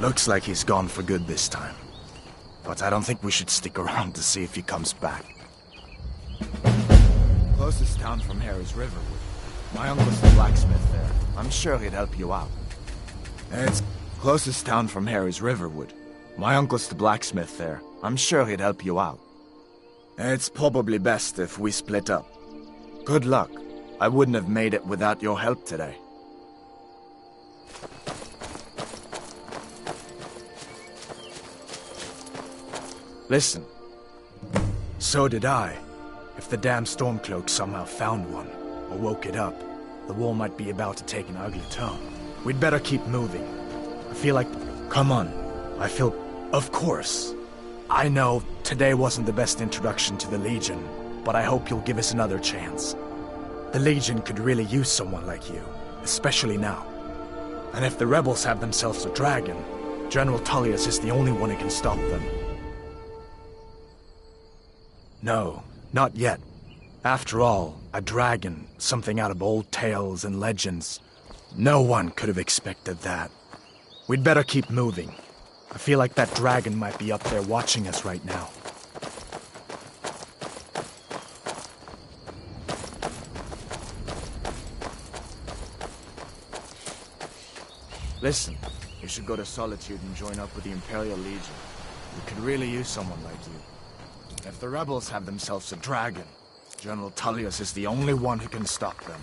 Looks like he's gone for good this time. But I don't think we should stick around to see if he comes back. Closest town from here is Riverwood. My uncle's the blacksmith there. I'm sure he'd help you out. It's closest town from here is Riverwood. My uncle's the blacksmith there. I'm sure he'd help you out. It's probably best if we split up. Good luck. I wouldn't have made it without your help today. Listen. So did I. If the damn Stormcloak somehow found one, or woke it up, the war might be about to take an ugly turn. We'd better keep moving. I feel like... Come on. I feel... Of course. I know today wasn't the best introduction to the Legion, but I hope you'll give us another chance. The Legion could really use someone like you, especially now. And if the rebels have themselves a dragon, General Tullius is the only one who can stop them. No, not yet. After all, a dragon, something out of old tales and legends. No one could have expected that. We'd better keep moving. I feel like that dragon might be up there watching us right now. Listen, you should go to Solitude and join up with the Imperial Legion. We could really use someone like you. If the rebels have themselves a dragon, General Tullius is the only one who can stop them.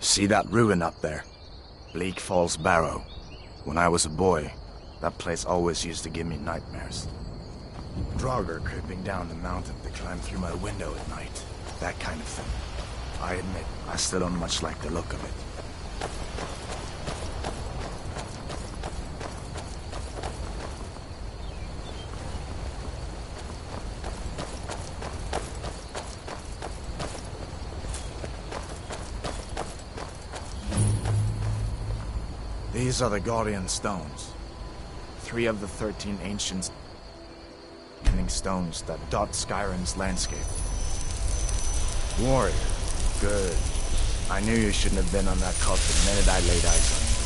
See that ruin up there? Bleak Falls Barrow. When I was a boy, that place always used to give me nightmares. Draugr creeping down the mountain to climb through my window at night. That kind of thing. I admit, I still don't much like the look of it. These are the Guardian Stones. 3 of the 13 ancient stones that dot Skyrim's landscape. Warrior. Good. I knew you shouldn't have been on that cult the minute I laid eyes on you.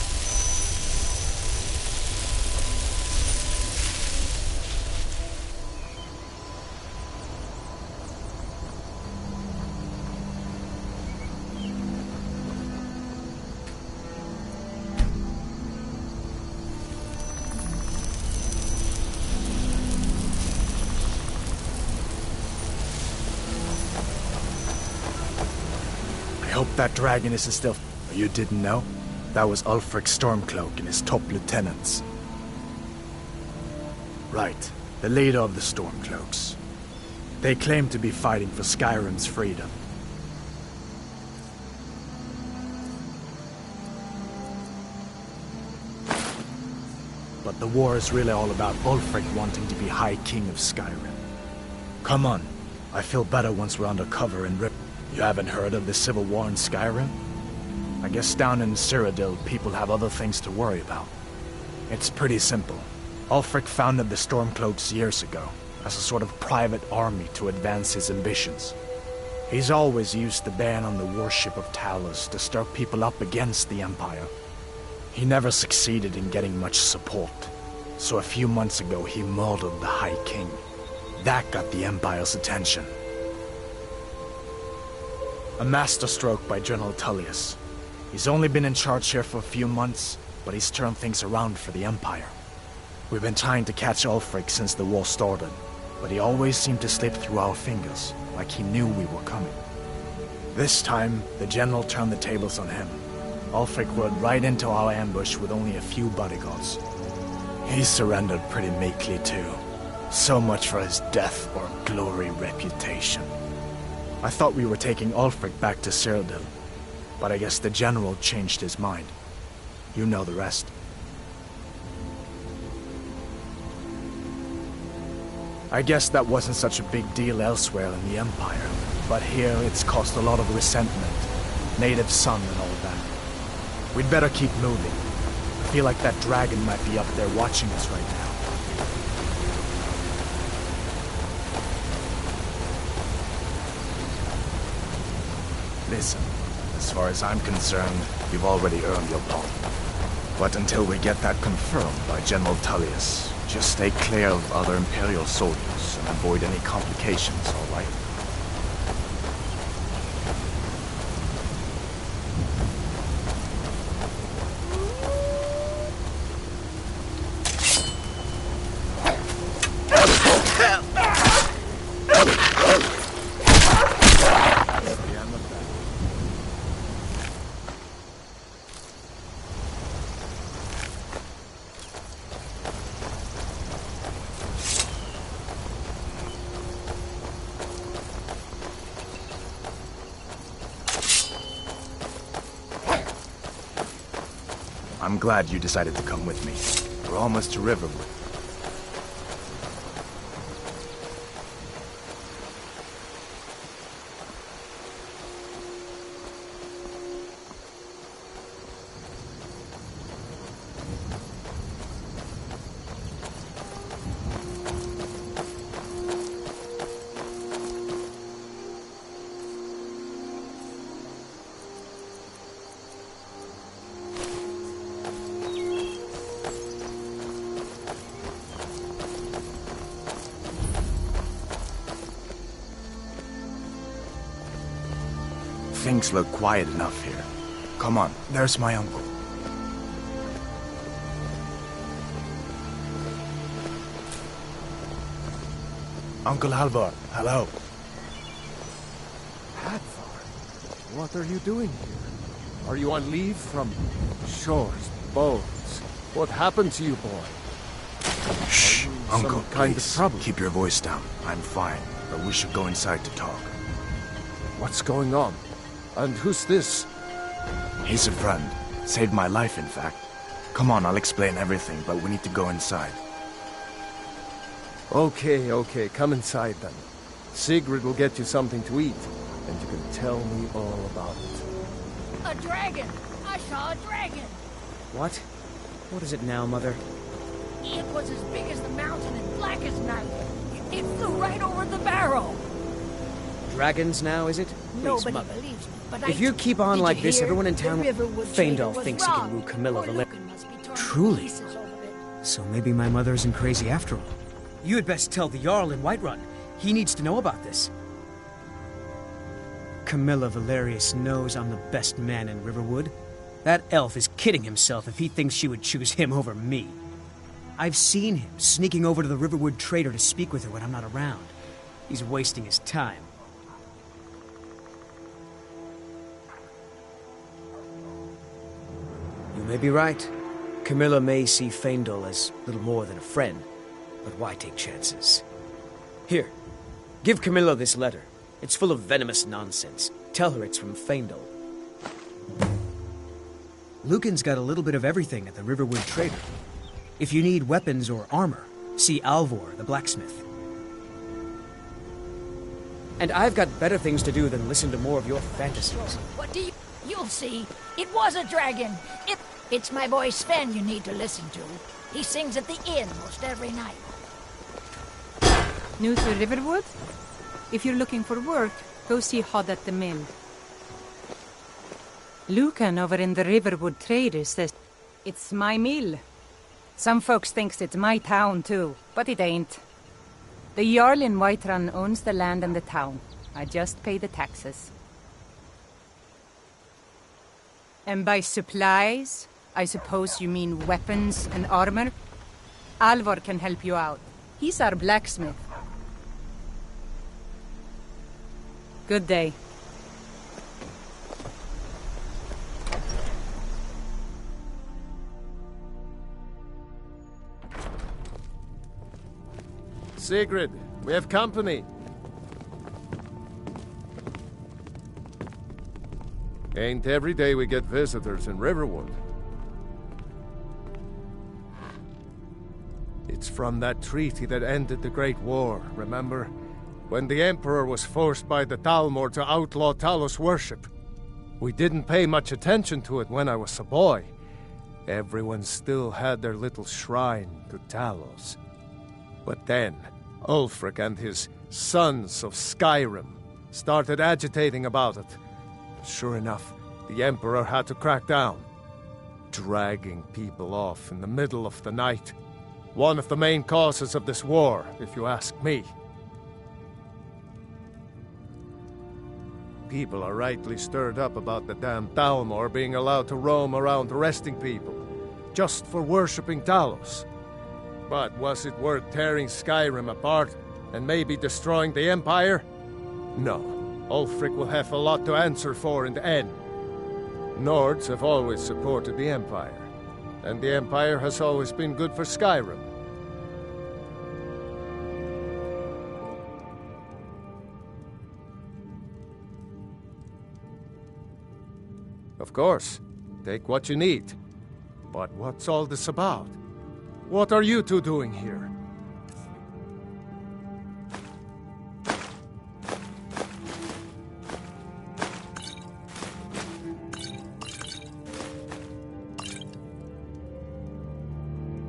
I hope that dragon isn't still... You didn't know? That was Ulfric Stormcloak and his top lieutenants. Right, the leader of the Stormcloaks. They claim to be fighting for Skyrim's freedom. But the war is really all about Ulfric wanting to be High King of Skyrim. Come on, I feel better once we're under cover and rip... You haven't heard of the Civil War in Skyrim? I guess down in Cyrodiil, people have other things to worry about. It's pretty simple. Ulfric founded the Stormcloaks years ago, as a sort of private army to advance his ambitions. He's always used the ban on the worship of Talos to stir people up against the Empire. He never succeeded in getting much support, so a few months ago he murdered the High King. That got the Empire's attention. A masterstroke by General Tullius. He's only been in charge here for a few months, but he's turned things around for the Empire. We've been trying to catch Ulfric since the war started, but he always seemed to slip through our fingers, like he knew we were coming. This time, the General turned the tables on him. Ulfric rode right into our ambush with only a few bodyguards. He surrendered pretty meekly too. So much for his death or glory reputation. I thought we were taking Ulfric back to Cyrodiil, but I guess the general changed his mind. You know the rest. I guess that wasn't such a big deal elsewhere in the Empire, but here it's caused a lot of resentment. Native son and all that. We'd better keep moving. I feel like that dragon might be up there watching us right now. Listen, as far as I'm concerned, you've already earned your pardon. But until we get that confirmed by General Tullius, just stay clear of other Imperial soldiers and avoid any complications, all right? I'm glad you decided to come with me. We're almost to Riverwood. Things look quiet enough here. Come on, there's my uncle. Uncle Halvor, hello. Hadvar, what are you doing here? Are you on leave from shores, boats? What happened to you, boy? Shh, Uncle, some kind of trouble? Keep your voice down. I'm fine, but we should go inside to talk. What's going on? And who's this? He's a friend. Saved my life, in fact. Come on, I'll explain everything, but we need to go inside. Okay, come inside then. Sigrid will get you something to eat, and you can tell me all about it. A dragon! I saw a dragon! What? What is it now, Mother? It was as big as the mountain and black as night. It flew right over the barrow. Dragons now, is it? Please, Nobody Mother. believes me, but If you keep on Did like you this, hear? everyone in The town... Riverwood trader Feindal was thinks he can robbed. woo Camilla Poor Valer... Lucan must be torn to Truly? pieces over it. So maybe my mother isn't crazy after all. You had best tell the Jarl in Whiterun. He needs to know about this. Camilla Valerius knows I'm the best man in Riverwood. That elf is kidding himself if he thinks she would choose him over me. I've seen him sneaking over to the Riverwood trader to speak with her when I'm not around. He's wasting his time. You may be right. Camilla may see Feindal as little more than a friend, but why take chances? Here, give Camilla this letter. It's full of venomous nonsense. Tell her it's from Feindal. Lucan's got a little bit of everything at the Riverwood Trader. If you need weapons or armor, see Alvor, the blacksmith. And I've got better things to do than listen to more of your fantasies. What do you... You'll see. It was a dragon. It's my boy Sven you need to listen to. He sings at the inn most every night. New to Riverwood? If you're looking for work, go see Hod at the mill. Lucan over in the Riverwood Trader says it's my mill. Some folks thinks it's my town too, but it ain't. The Jarl in Whiterun owns the land and the town. I just pay the taxes. And by supplies, I suppose you mean weapons and armor? Alvor can help you out. He's our blacksmith. Good day. Sigrid, we have company. Ain't every day we get visitors in Riverwood. It's from that treaty that ended the Great War, remember? When the Emperor was forced by the Thalmor to outlaw Talos worship. We didn't pay much attention to it when I was a boy. Everyone still had their little shrine to Talos. But then, Ulfric and his sons of Skyrim started agitating about it. Sure enough, the Emperor had to crack down, dragging people off in the middle of the night. One of the main causes of this war, if you ask me. People are rightly stirred up about the damn Thalmor being allowed to roam around arresting people, just for worshipping Talos. But was it worth tearing Skyrim apart and maybe destroying the Empire? No. Ulfric will have a lot to answer for in the end. Nords have always supported the Empire, and the Empire has always been good for Skyrim. Of course, take what you need. But what's all this about? What are you two doing here?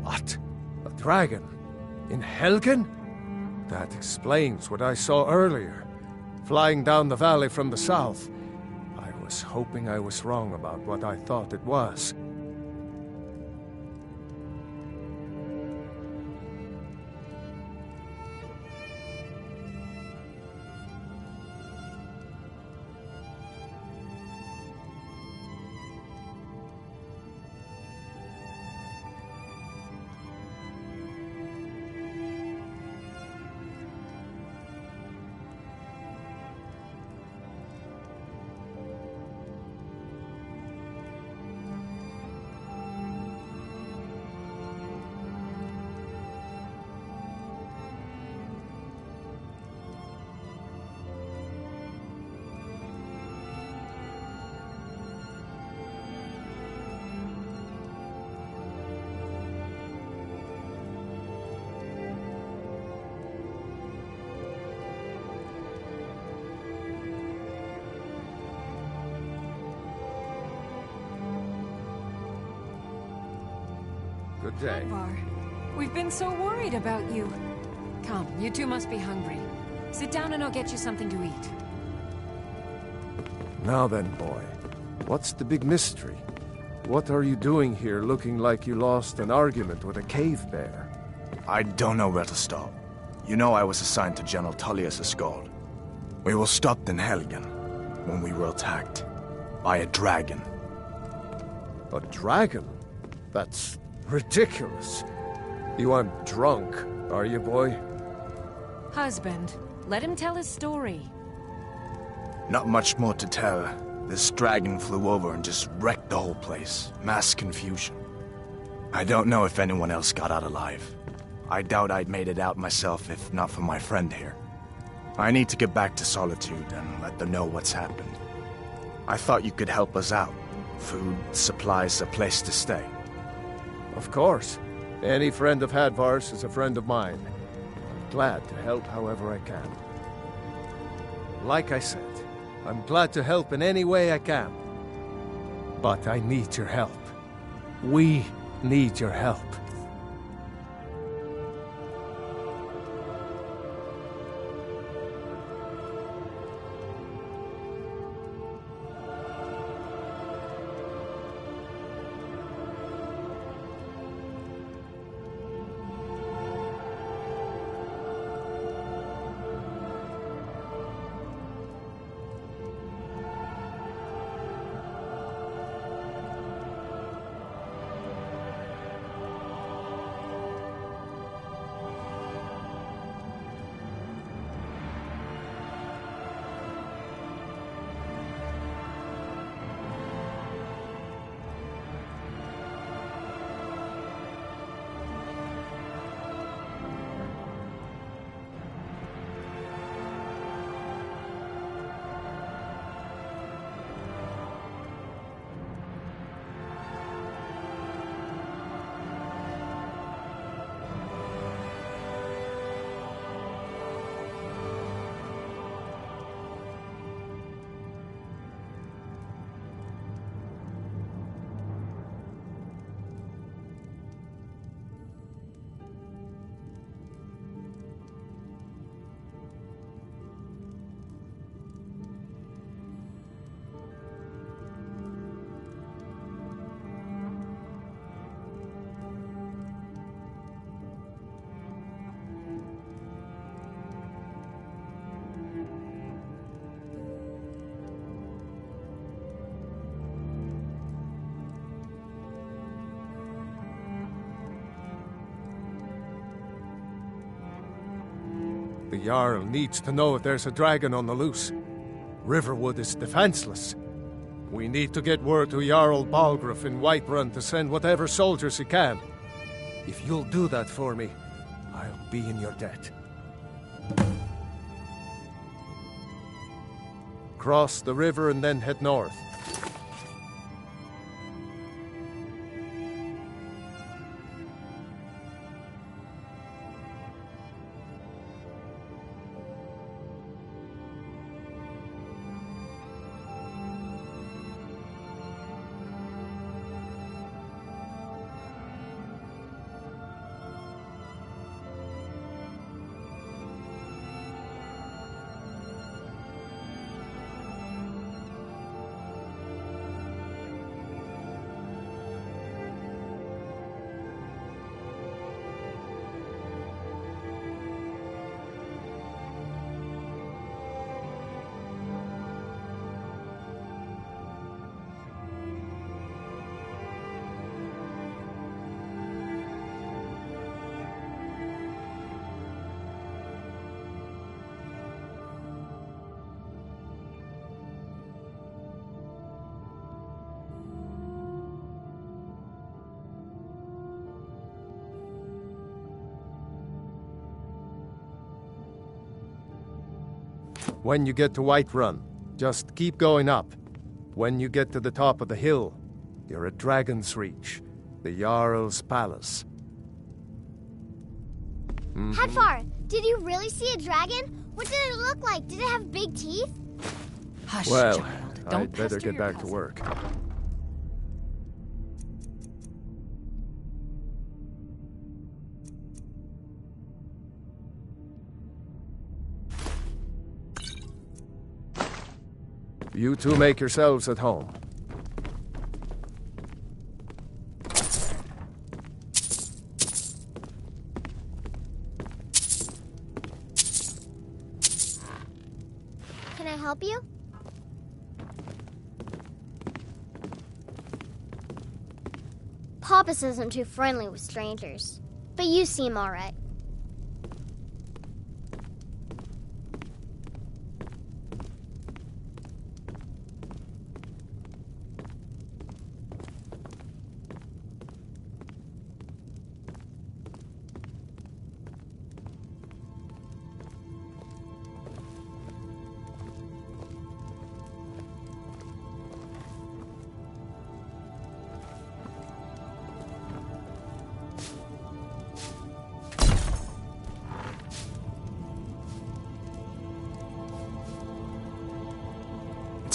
What? A dragon? In Helgen? That explains what I saw earlier, flying down the valley from the south. I was hoping I was wrong about what I thought it was. Good day. We've been so worried about you. Come, you two must be hungry. Sit down and I'll get you something to eat. Now then, boy. What's the big mystery? What are you doing here looking like you lost an argument with a cave bear? I don't know where to start. You know I was assigned to General Tullius Escald. We were stopped in Helgen when we were attacked by a dragon. A dragon? That's ridiculous. You aren't drunk, are you, boy? Husband, let him tell his story. Not much more to tell. This dragon flew over and just wrecked the whole place. Mass confusion. I don't know if anyone else got out alive. I doubt I'd made it out myself if not for my friend here. I need to get back to Solitude and let them know what's happened. I thought you could help us out. Food, supplies, a place to stay. Of course. Any friend of Hadvar's is a friend of mine. I'm glad to help however I can. Like I said, I'm glad to help in any way I can. But I need your help. We need your help. The Jarl needs to know if there's a dragon on the loose. Riverwood is defenseless. We need to get word to Jarl Balgruuf in Whiterun to send whatever soldiers he can. If you'll do that for me, I'll be in your debt. Cross the river and then head north. When you get to Whiterun, just keep going up. When you get to the top of the hill, you're at Dragon's Reach, the Jarl's palace. Hadvar, did you really see a dragon? What did it look like? Did it have big teeth? Hush, Well, child. Don't I'd better pester get your back to cousin. work. You two make yourselves at home. Can I help you? Papa isn't too friendly with strangers, but you seem all right.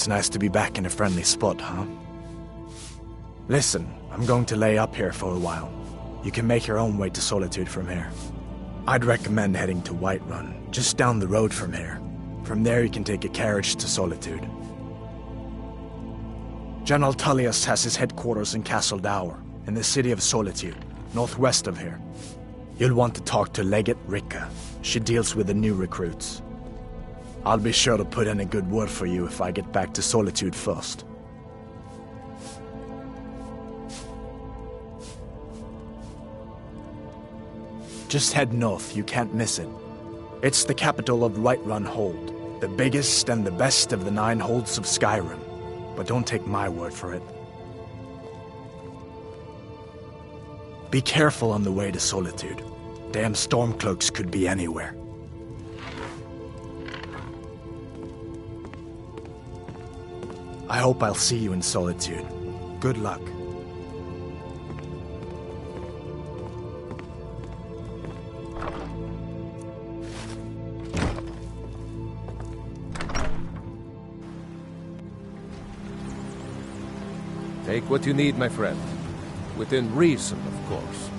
It's nice to be back in a friendly spot, huh? Listen, I'm going to lay up here for a while. You can make your own way to Solitude from here. I'd recommend heading to Whiterun, just down the road from here. From there you can take a carriage to Solitude. General Tullius has his headquarters in Castle Dower, in the city of Solitude, northwest of here. You'll want to talk to Legate Ricka. She deals with the new recruits. I'll be sure to put in a good word for you if I get back to Solitude first. Just head north, you can't miss it. It's the capital of Whiterun Hold, the biggest and the best of the 9 holds of Skyrim. But don't take my word for it. Be careful on the way to Solitude. Damn stormcloaks could be anywhere. I hope I'll see you in Solitude. Good luck. Take what you need, my friend. Within reason, of course.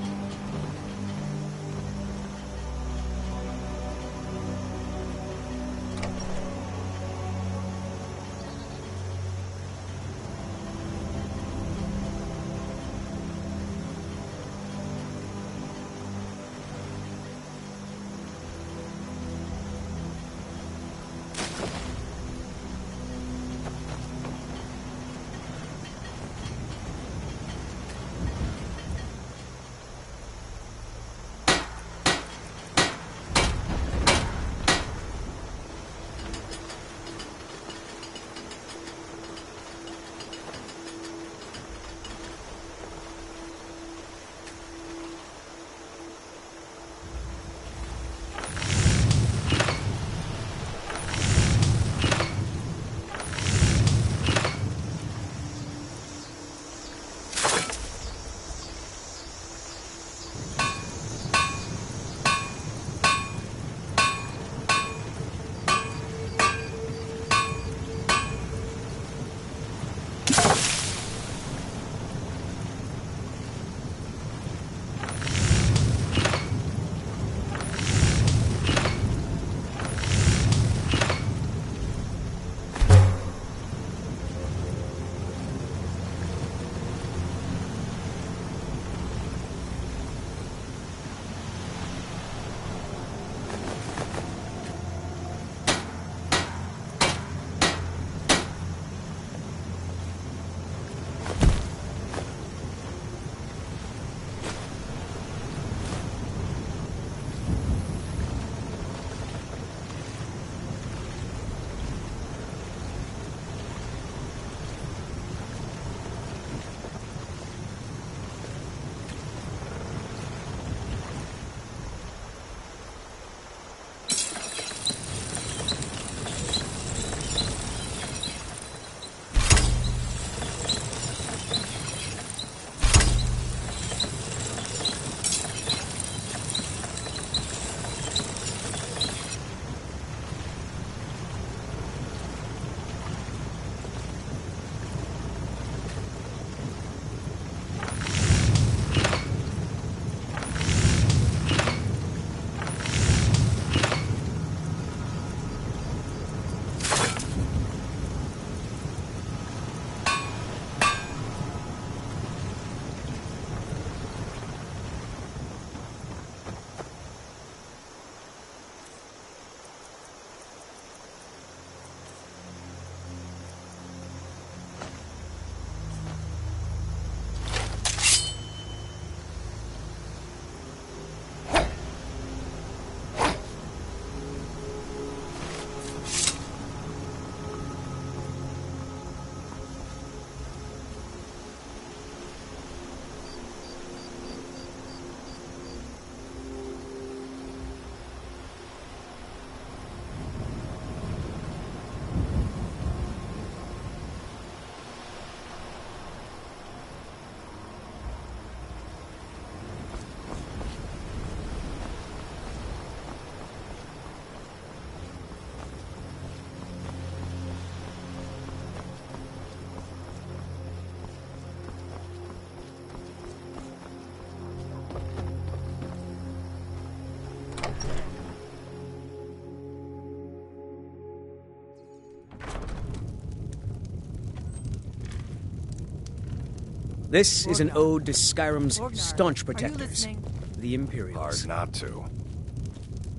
This is an ode to Skyrim's Orgnar, staunch are you protectors, listening? the Imperials. Hard not to.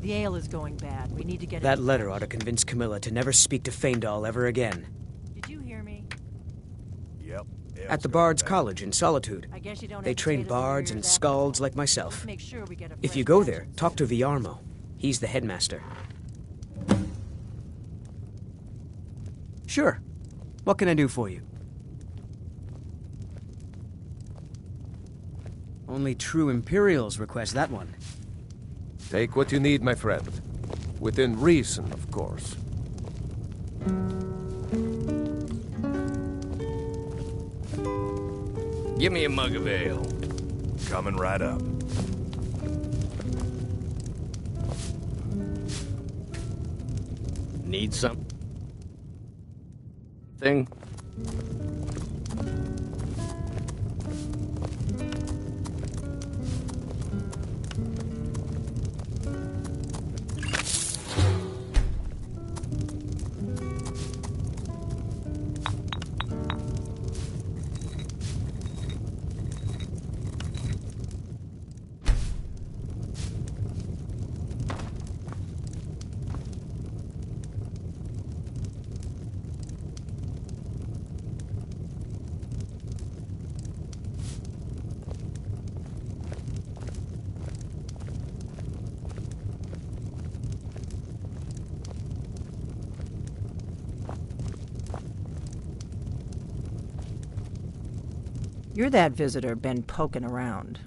The ale is going bad. We need to get That it. letter ought to convince Camilla to never speak to Faendal ever again. Did you hear me? Yep. At the Bard's College in Solitude, I guess you don't they have train potatoes in your bards ears and after skalds all. like myself. Let's make sure we get a If fresh you go batch there, of talk to soup. Viarmo. He's the headmaster. Sure. What can I do for you? Only true Imperials request that one. Take what you need, my friend. Within reason, of course. Give me a mug of ale. Coming right up. Need some? Thing? You're that visitor been poking around.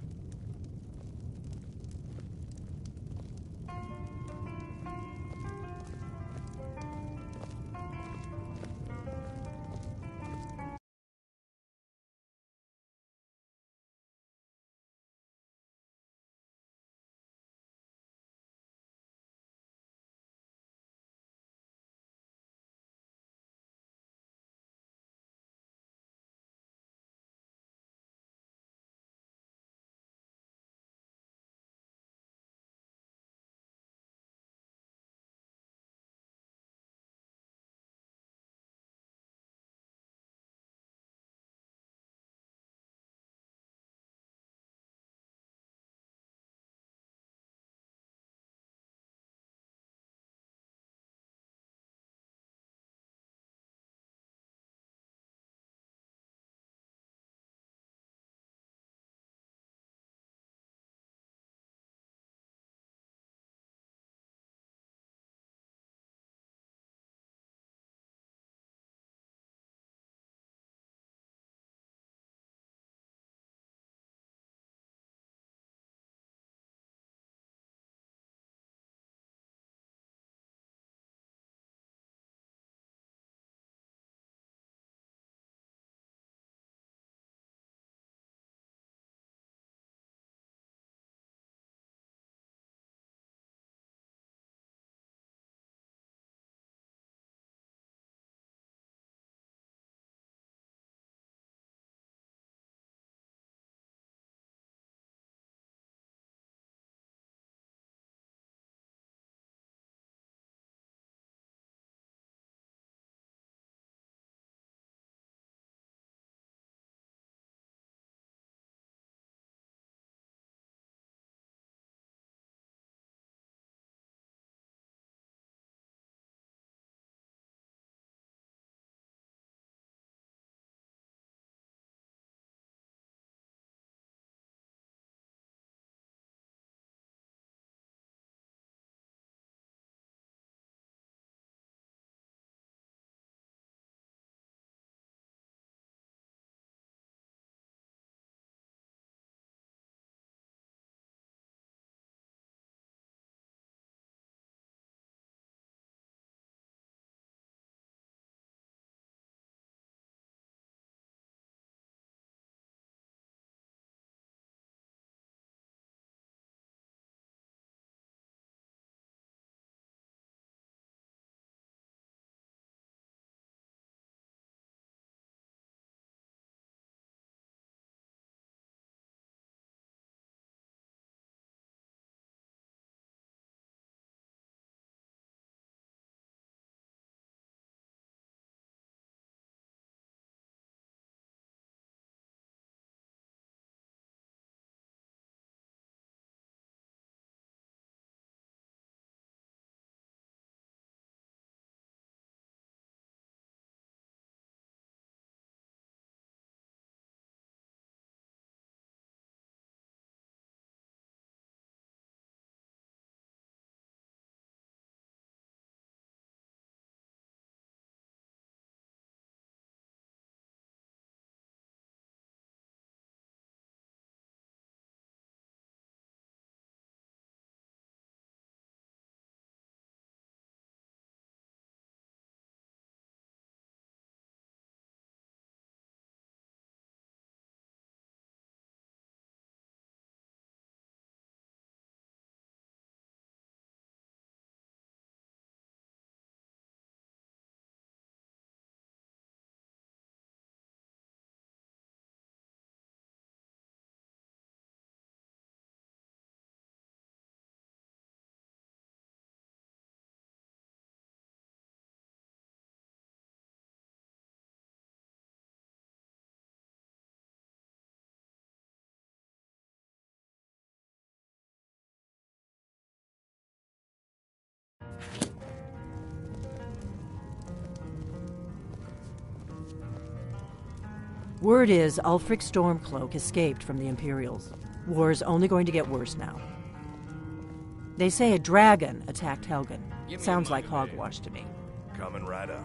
Word is Ulfric Stormcloak escaped from the Imperials. War's only going to get worse now. They say a dragon attacked Helgen. Sounds like hogwash to me. Coming right up.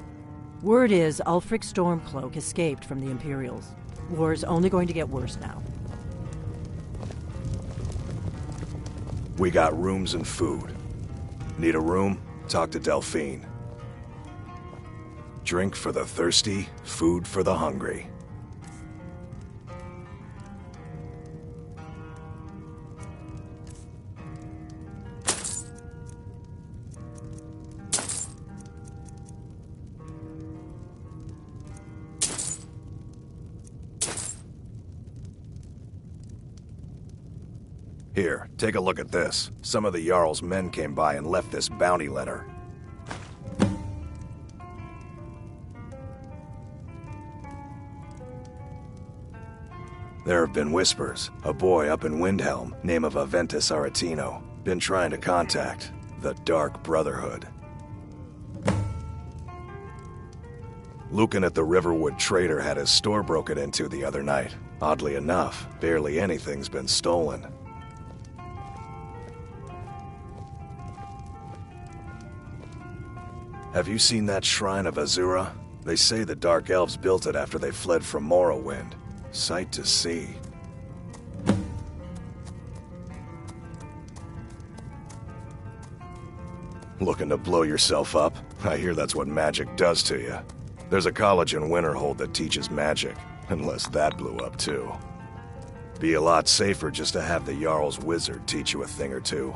Word is Ulfric Stormcloak escaped from the Imperials. War's only going to get worse now. We got rooms and food. Need a room? Talk to Delphine. Drink for the thirsty, food for the hungry. Here, take a look at this. Some of the Jarl's men came by and left this bounty letter. There have been whispers. A boy up in Windhelm, name of Aventus Aretino, been trying to contact the Dark Brotherhood. Lucan at the Riverwood Trader had his store broken into the other night. Oddly enough, barely anything's been stolen. Have you seen that shrine of Azura? They say the Dark Elves built it after they fled from Morrowind. Sight to see. Looking to blow yourself up? I hear that's what magic does to you. There's a college in Winterhold that teaches magic, unless that blew up too. Be a lot safer just to have the Jarl's wizard teach you a thing or two.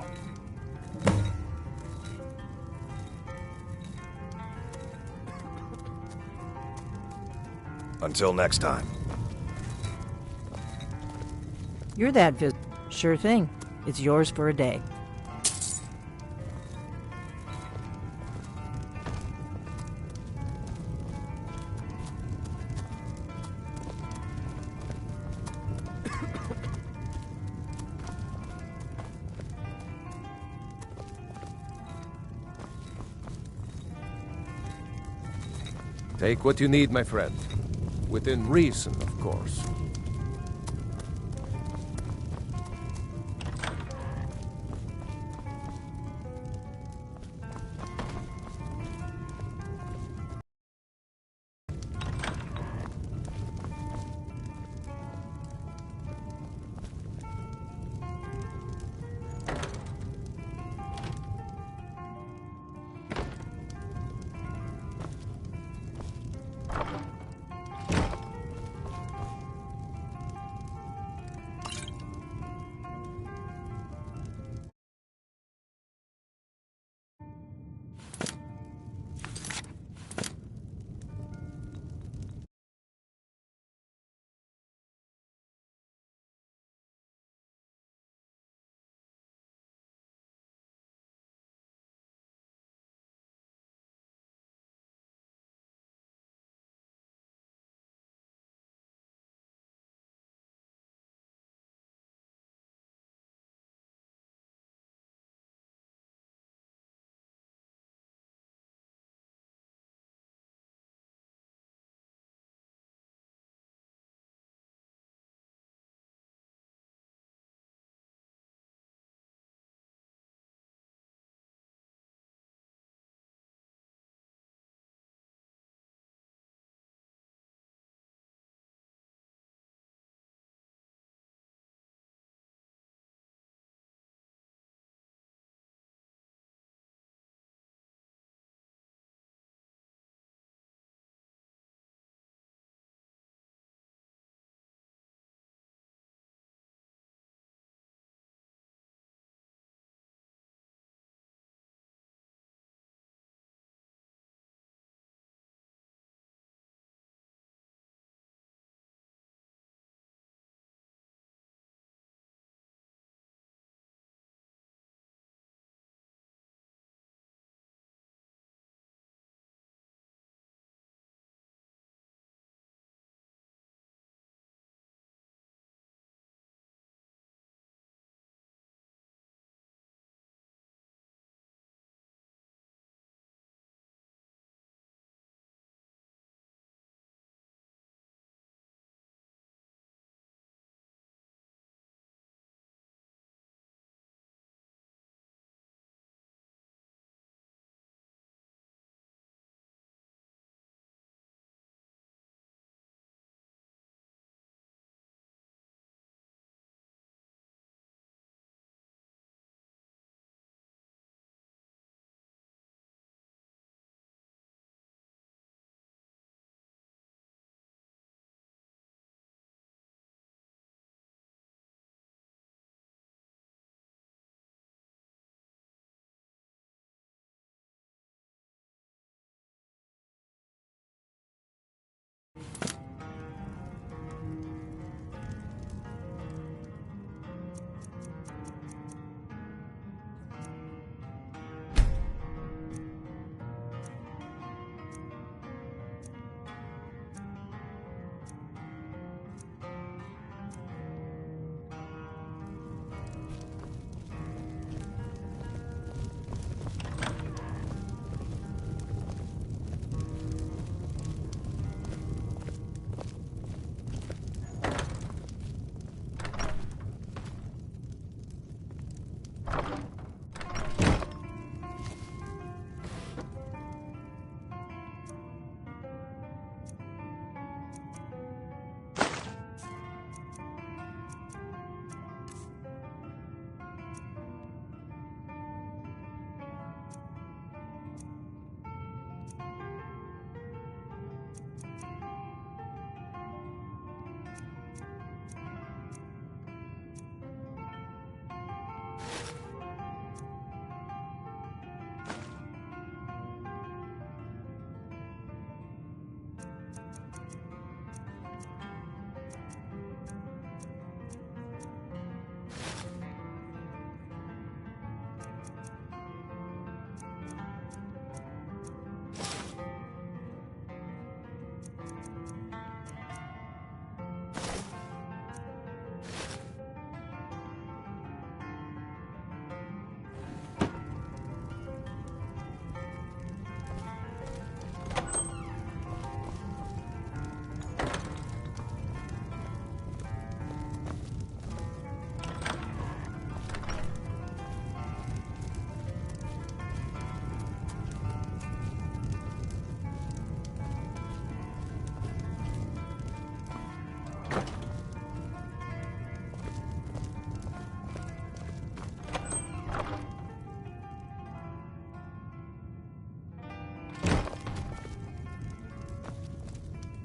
Until next time. You're that Sure thing. It's yours for a day. Take what you need, my friend. Within reason, of course.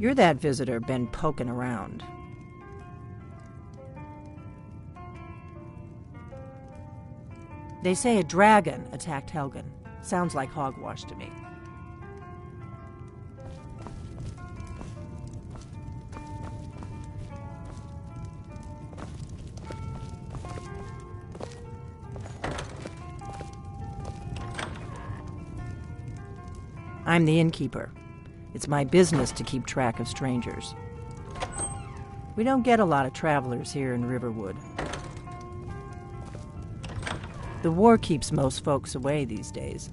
You're that visitor been poking around. They say a dragon attacked Helgen. Sounds like hogwash to me. I'm the innkeeper. It's my business to keep track of strangers. We don't get a lot of travelers here in Riverwood. The war keeps most folks away these days.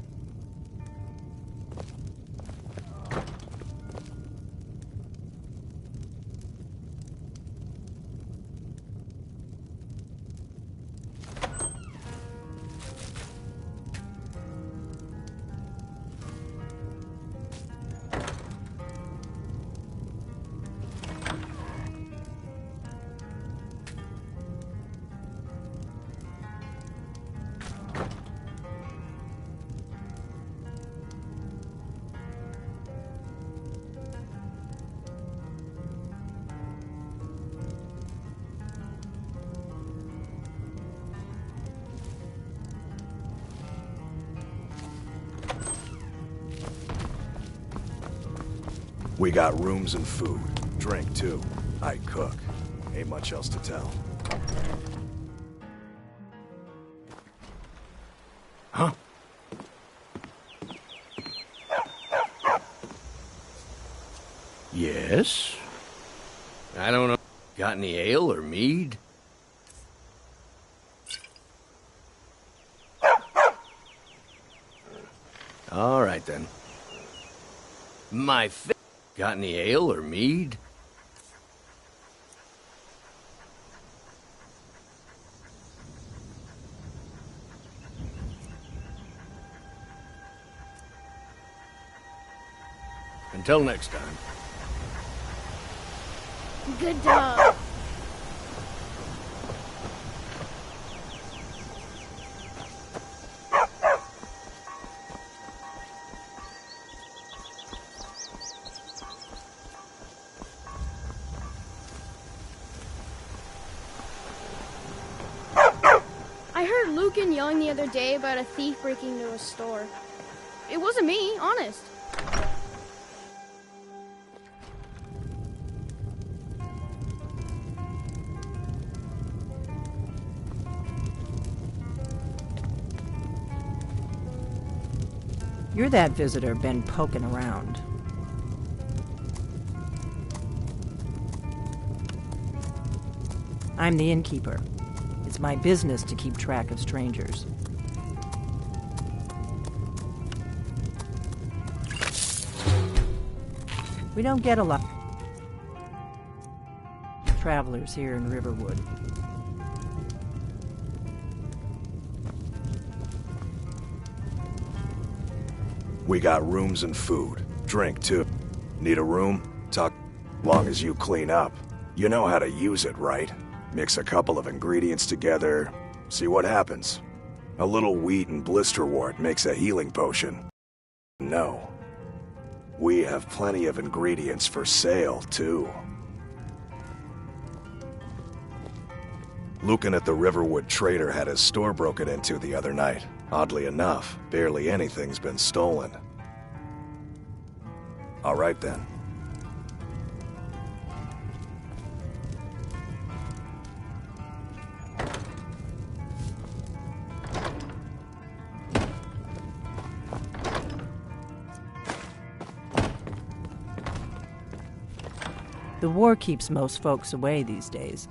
We got rooms and food. Drink, too. I cook. Ain't much else to tell. Huh? Yes? I don't know. Got any ale or mead? All right, then. Got any ale or mead? Until next time. Good dog. I heard Lucan yelling the other day about a thief breaking into a store. It wasn't me, honest. You're that visitor been poking around. I'm the innkeeper. It's my business to keep track of strangers. We don't get a lot of travelers here in Riverwood. We got rooms and food. Drink, too. Need a room? Talk. Long as you clean up. You know how to use it, right? Mix a couple of ingredients together, see what happens. A little wheat and blisterwort makes a healing potion. No. We have plenty of ingredients for sale, too. Lucan at the Riverwood Trader had his store broken into the other night. Oddly enough, barely anything's been stolen. All right, then. The war keeps most folks away these days.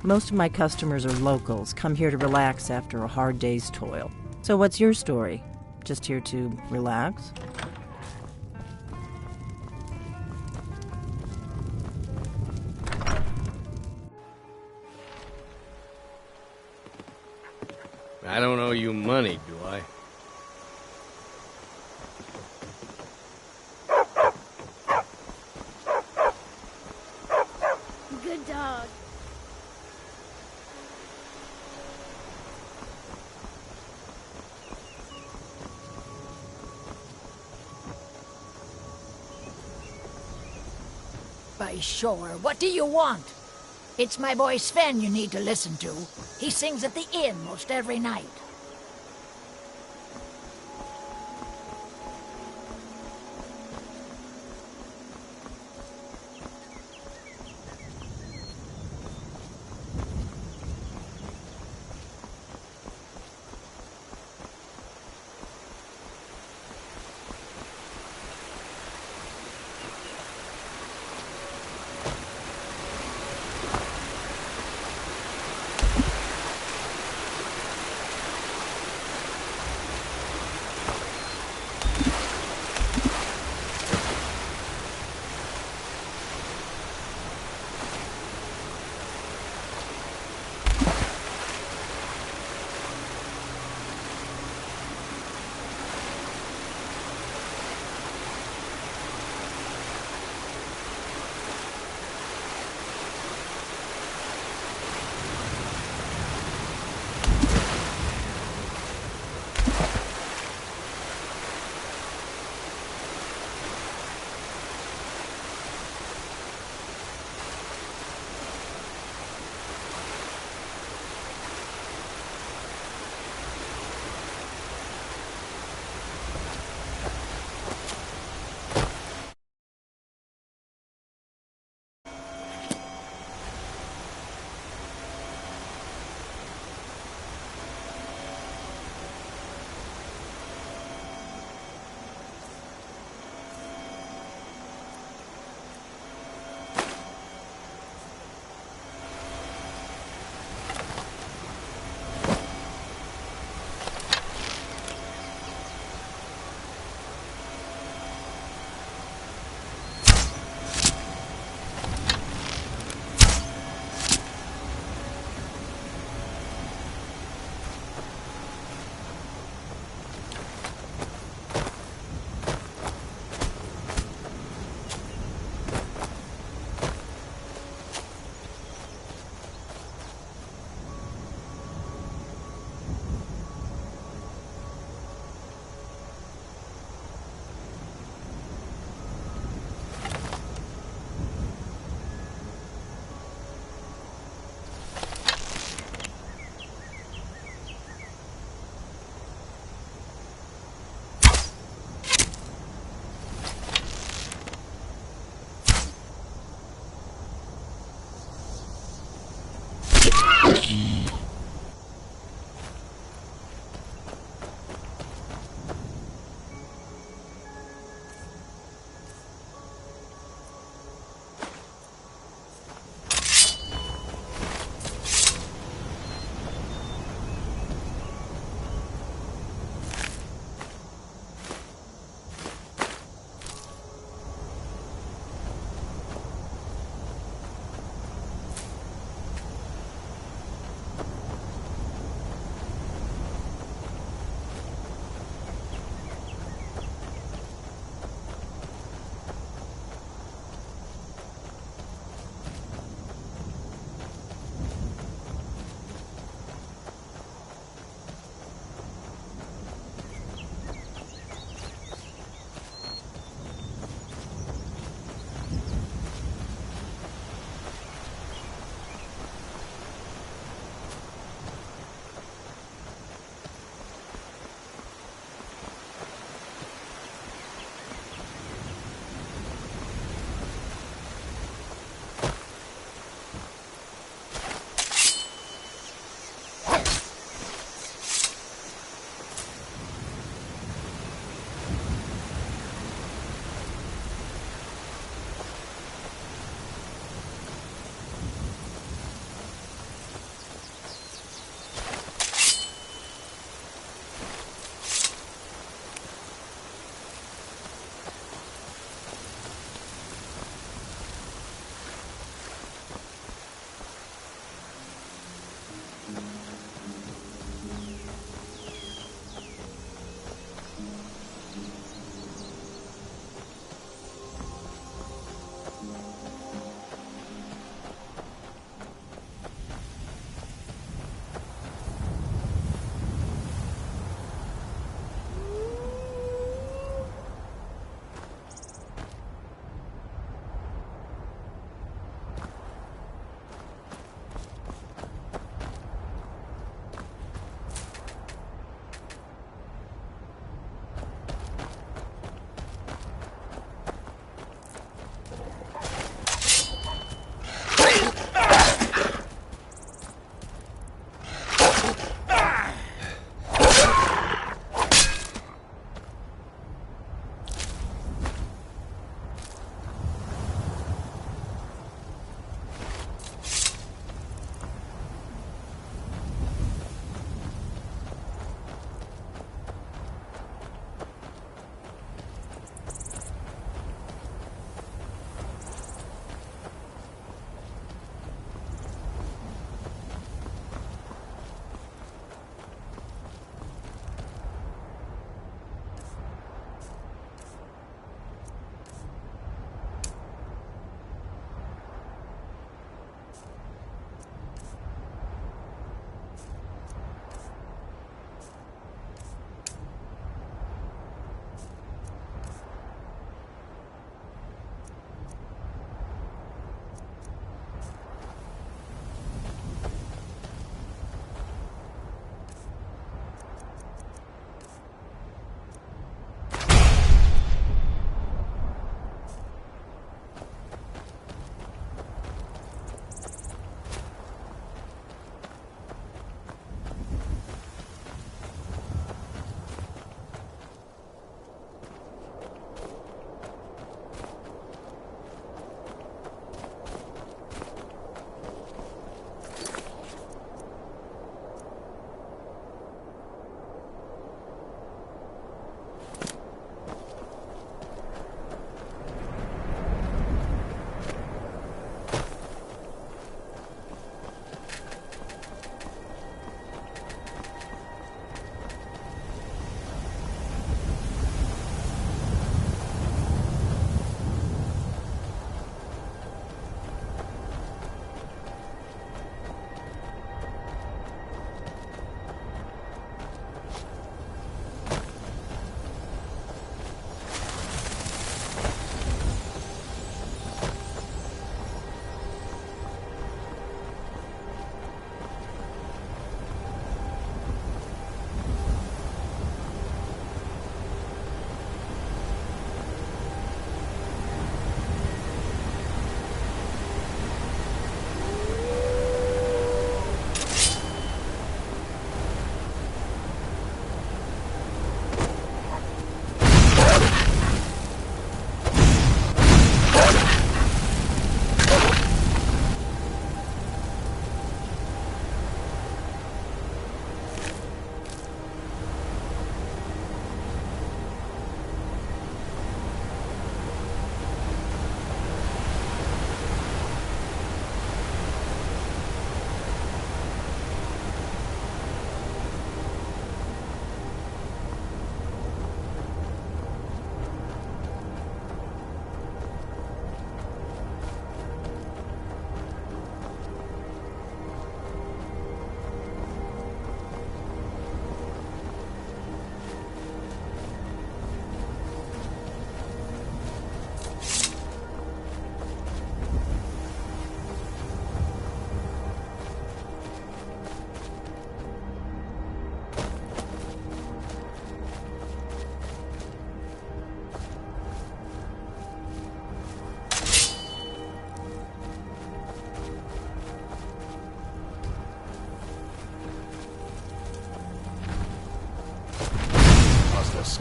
Most of my customers are locals, come here to relax after a hard day's toil. So what's your story? Just here to relax? I don't owe you money, do I? Good dog. by shore. What do you want? It's my boy Sven you need to listen to. He sings at the inn most every night.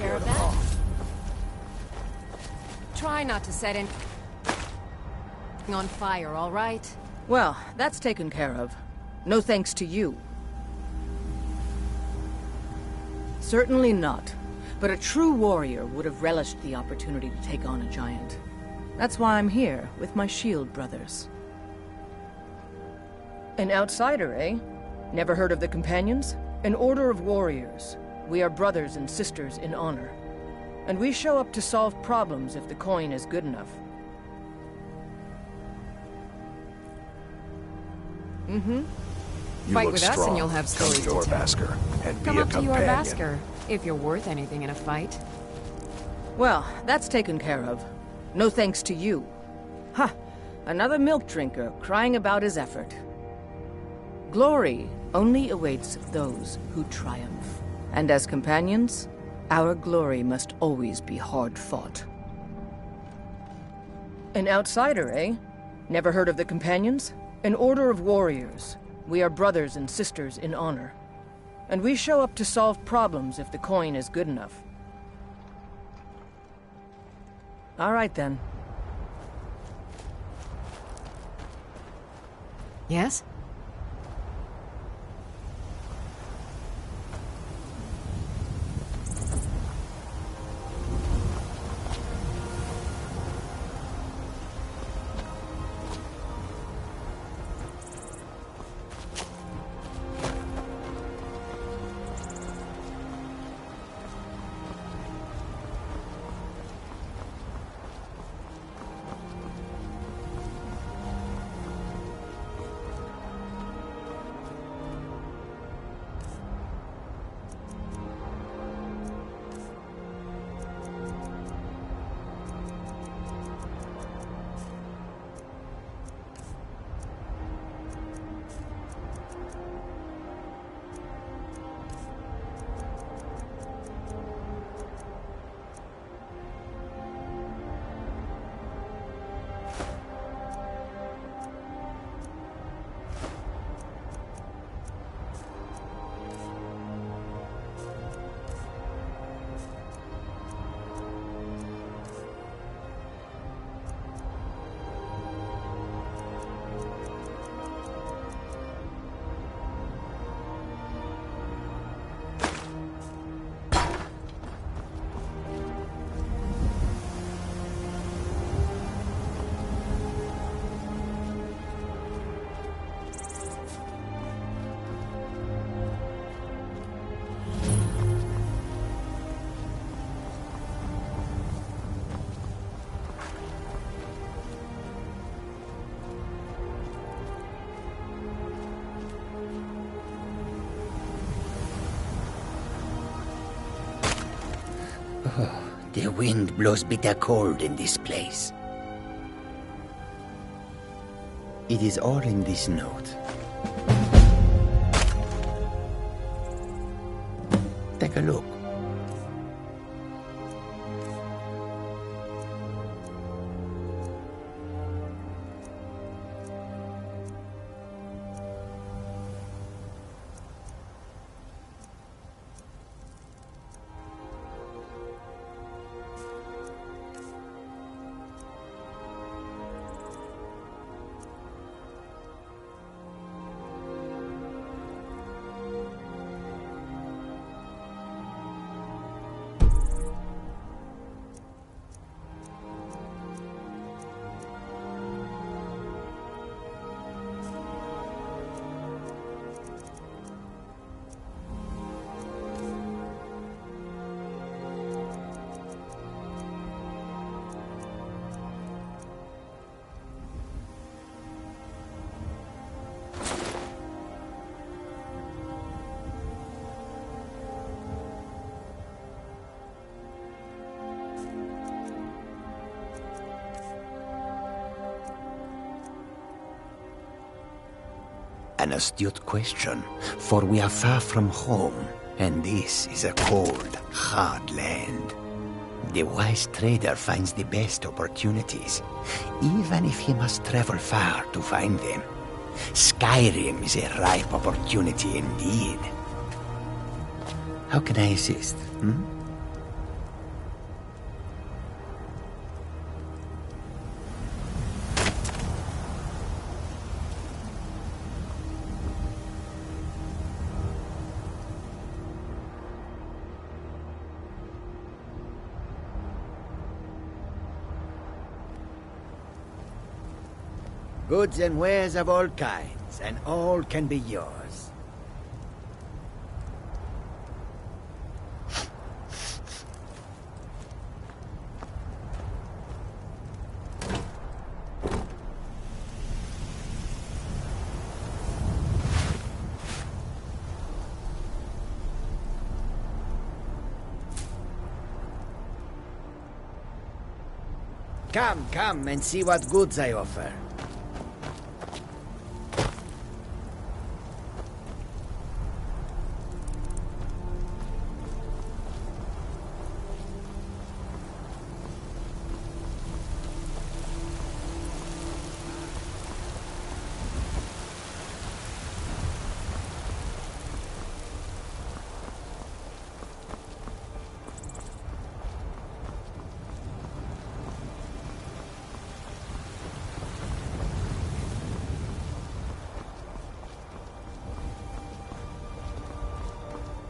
care of that. Try not to set anything on fire, all right? Well, that's taken care of. No thanks to you. Certainly not. But a true warrior would have relished the opportunity to take on a giant. That's why I'm here, with my shield brothers. An outsider, eh? Never heard of the Companions? An order of warriors. We are brothers and sisters in honor. And we show up to solve problems if the coin is good enough. Mm-hmm. Fight with us and you'll have stories to tell. Yorbasker, and Come be a up to companion. Yorbasker, if you're worth anything in a fight. Well, that's taken care of. No thanks to you. Ha! Another milk drinker crying about his effort. Glory only awaits those who triumph. And as companions, our glory must always be hard fought. An outsider, eh? Never heard of the Companions? An order of warriors. We are brothers and sisters in honor. And we show up to solve problems if the coin is good enough. All right, then. Yes? Oh, the wind blows bitter cold in this place. It is all in this note. Take a look. An astute question, for we are far from home, and this is a cold, hard land. The wise trader finds the best opportunities, even if he must travel far to find them. Skyrim is a ripe opportunity indeed. How can I assist? Goods and wares of all kinds, and all can be yours. Come and see what goods I offer.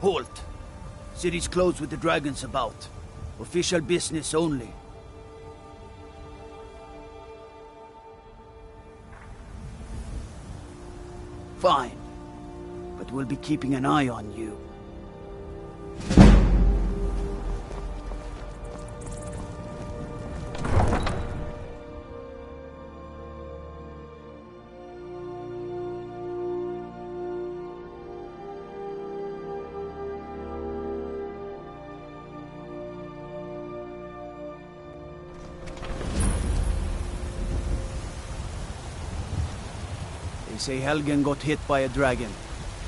Halt! City's closed with the dragons about. Official business only. Fine. But we'll be keeping an eye on you. They say Helgen got hit by a dragon.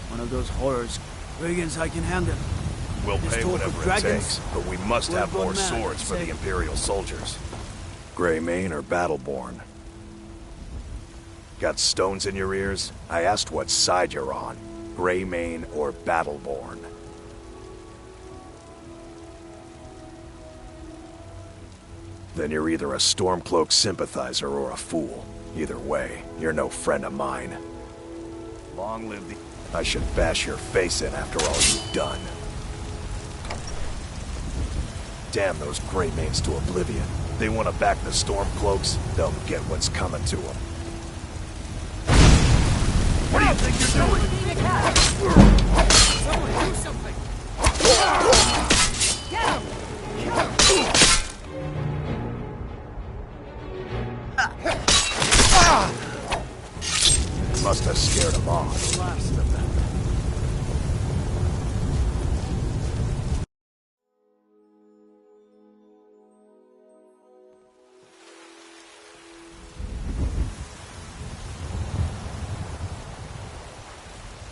One of those horrors. Dragons I can handle. We'll This pay talk of whatever it dragons, takes, but we must we're have going more mad, swords for say. the Imperial soldiers. Greymane or Battleborn? Got stones in your ears? I asked what side you're on. Greymane or Battleborn? Then you're either a Stormcloak sympathizer or a fool. Either way, you're no friend of mine. Long live the... I should bash your face in after all you've done. Damn those Greymanes to oblivion. They want to back the Stormcloaks, they'll get what's coming to them. What do you think you're doing? Someone do something! Get him! Must have scared them off.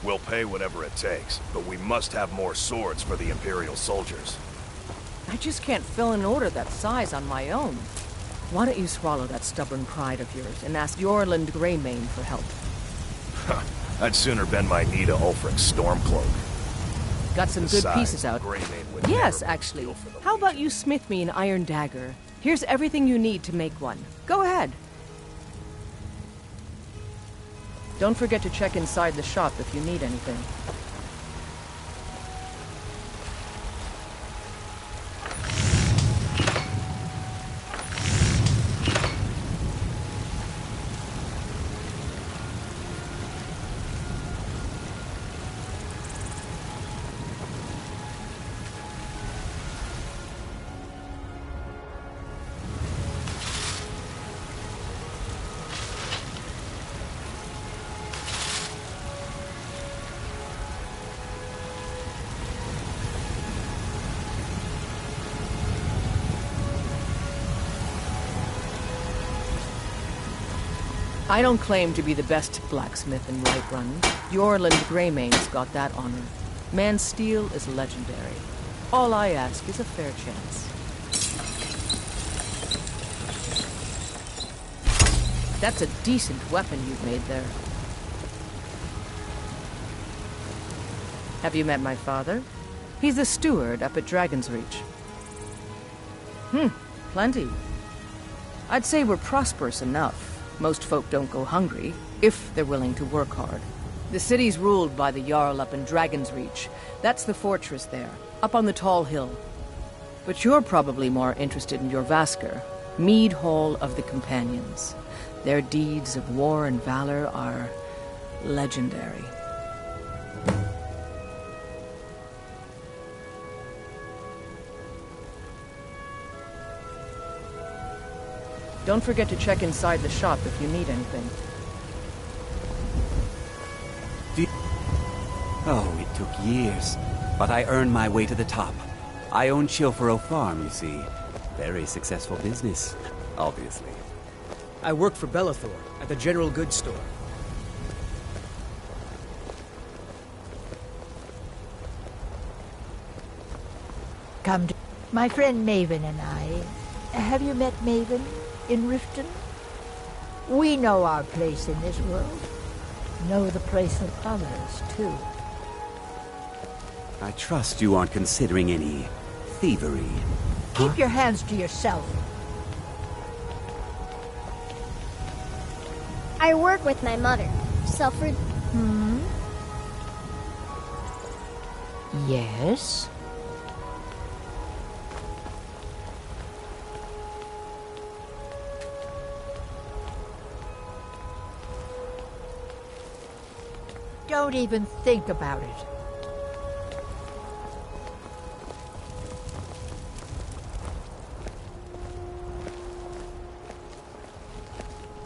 We'll pay whatever it takes, but we must have more swords for the Imperial soldiers. I just can't fill an order that size on my own. Why don't you swallow that stubborn pride of yours and ask Yorland Greymane for help? I'd sooner bend my knee to Ulfric's Stormcloak. Got some good Besides, pieces out. Greymane would Yes, never actually. deal for the How about you smith me an iron dagger? Here's everything you need to make one. Go ahead. Don't forget to check inside the shop if you need anything. I don't claim to be the best blacksmith in Whiterun. Yorland Greymane's got that honor. Man's steel is legendary. All I ask is a fair chance. That's a decent weapon you've made there. Have you met my father? He's the steward up at Dragon's Reach. Plenty. I'd say we're prosperous enough. Most folk don't go hungry, if they're willing to work hard. The city's ruled by the Jarl up in Dragon's Reach. That's the fortress there, up on the tall hill. But you're probably more interested in your Vasker, Mead Hall of the Companions. Their deeds of war and valor are legendary. Don't forget to check inside the shop if you need anything. Oh, it took years, but I earned my way to the top. I own Chilfaro Farm, you see. Very successful business, obviously. I worked for Bellathor at the general goods store. Come to... My friend Maven and I... Have you met Maven in Riften? We know our place in this world. Know the place of others, too. I trust you aren't considering any thievery. Keep your hands to yourself. I work with my mother, Selfrid. Yes? Don't even think about it.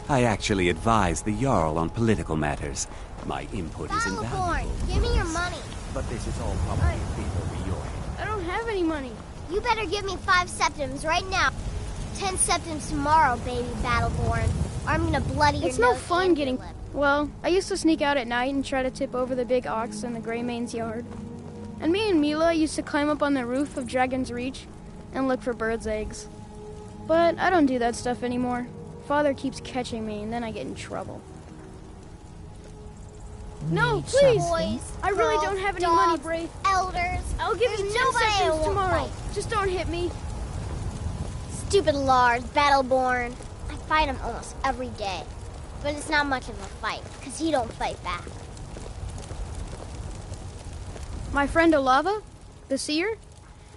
I actually advise the Jarl on political matters. My input is invaluable. Give me your money. But this is all probably a bit over your head. I don't have any money. You better give me 5 septims right now. 10 septims tomorrow, baby Battleborn. Or I'm gonna bloody your It's no nose fun and getting... your lip. Well, I used to sneak out at night and try to tip over the big ox in the Greymane's yard. And me and Mila used to climb up on the roof of Dragon's Reach and look for birds' eggs. But I don't do that stuff anymore. Father keeps catching me, and then I get in trouble. No, please! Boys, I really girls, don't have any dogs, money, Brave. Elders. I'll give you 10 nobody I septims won't tomorrow. fight. Just don't hit me. Stupid Lars, Battleborn. I fight him almost every day. But it's not much of a fight, because he don't fight back. My friend Olava, the seer,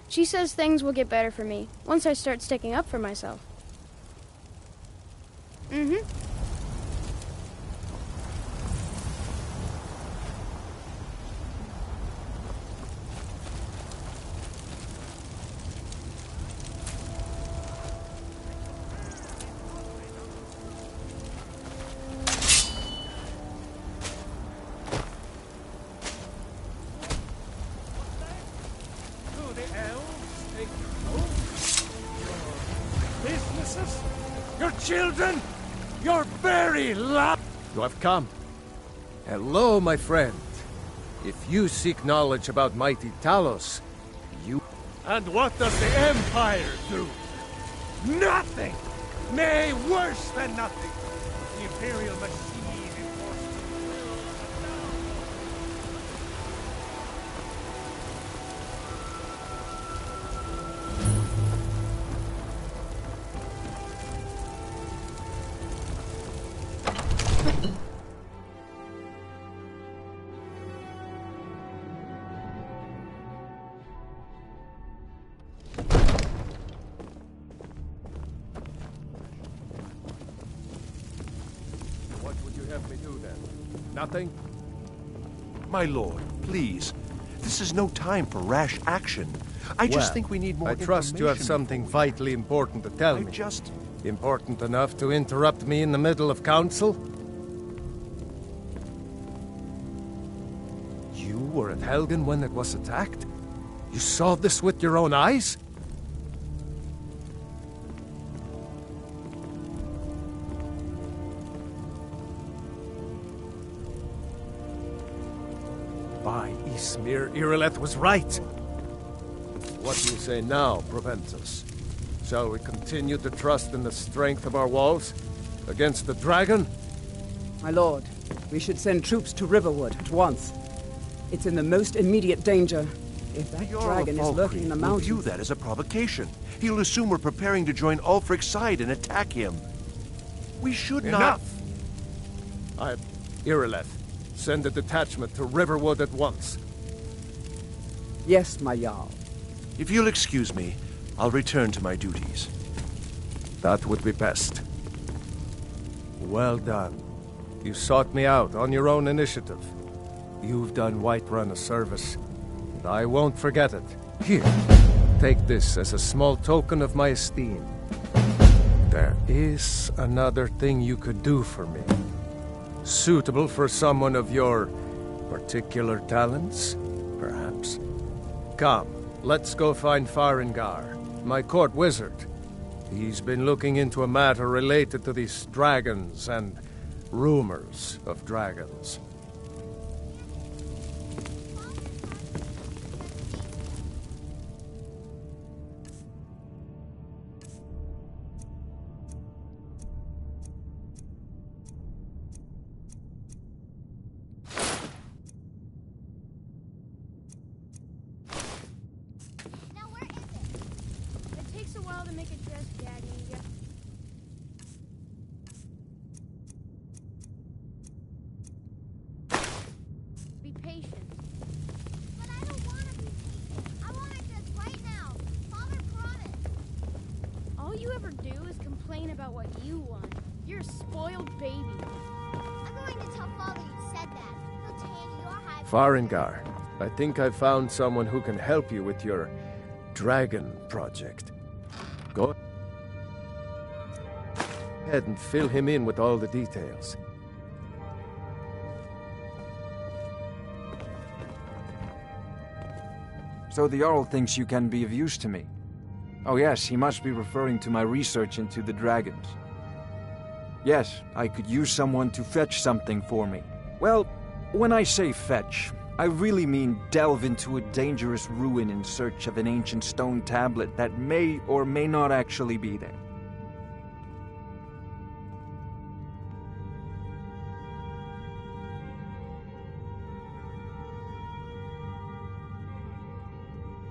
she says things will get better for me once I start sticking up for myself. Businesses? Your children? Your very life? You have come. Hello, my friend. If you seek knowledge about mighty Talos, you... And what does the Empire do? Nothing! Nay, worse than nothing! The Imperial machine enforces... What would you have me do then? Nothing? My lord, please. This is no time for rash action. I just think we need more I trust you have information something vitally important to tell me. Important enough to interrupt me in the middle of council? You were at Helgen when it was attacked? You saw this with your own eyes? By Ismir, Irileth was right. What do you say now, Proventus? Shall we continue to trust in the strength of our walls? Against the dragon? My lord, we should send troops to Riverwood at once. It's in the most immediate danger. If that dragon is lurking in the mountains... Will view that as a provocation. He'll assume we're preparing to join Ulfric's side and attack him. We should not... Enough! Irileth, send a detachment to Riverwood at once. Yes, my Jarl. If you'll excuse me, I'll return to my duties. That would be best. Well done. You sought me out on your own initiative. You've done Whiterun a service, and I won't forget it. Here, take this as a small token of my esteem. There is another thing you could do for me. Suitable for someone of your particular talents, perhaps. Come, let's go find Farengar, my court wizard. He's been looking into a matter related to these dragons and rumors of dragons. Farengar, I think I've found someone who can help you with your dragon project. Go ahead and fill him in with all the details. So the Jarl thinks you can be of use to me. Oh yes, he must be referring to my research into the dragons. Yes, I could use someone to fetch something for me. Well, when I say fetch, I really mean delve into a dangerous ruin in search of an ancient stone tablet that may or may not actually be there.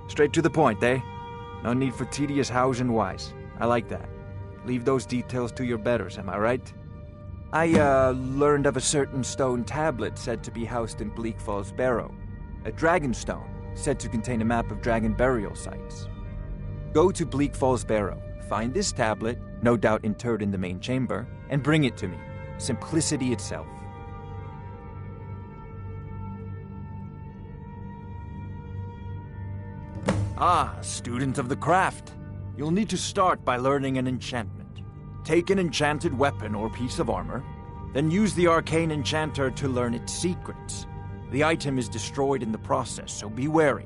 Straight to the point, eh? No need for tedious hows and whys. I like that. Leave those details to your betters, am I right? I, learned of a certain stone tablet said to be housed in Bleak Falls Barrow. A dragon stone, said to contain a map of dragon burial sites. Go to Bleak Falls Barrow, find this tablet, no doubt interred in the main chamber, and bring it to me. Simplicity itself. Ah, student of the craft. You'll need to start by learning an enchantment. Take an enchanted weapon or piece of armor, then use the arcane enchanter to learn its secrets. The item is destroyed in the process, so be wary.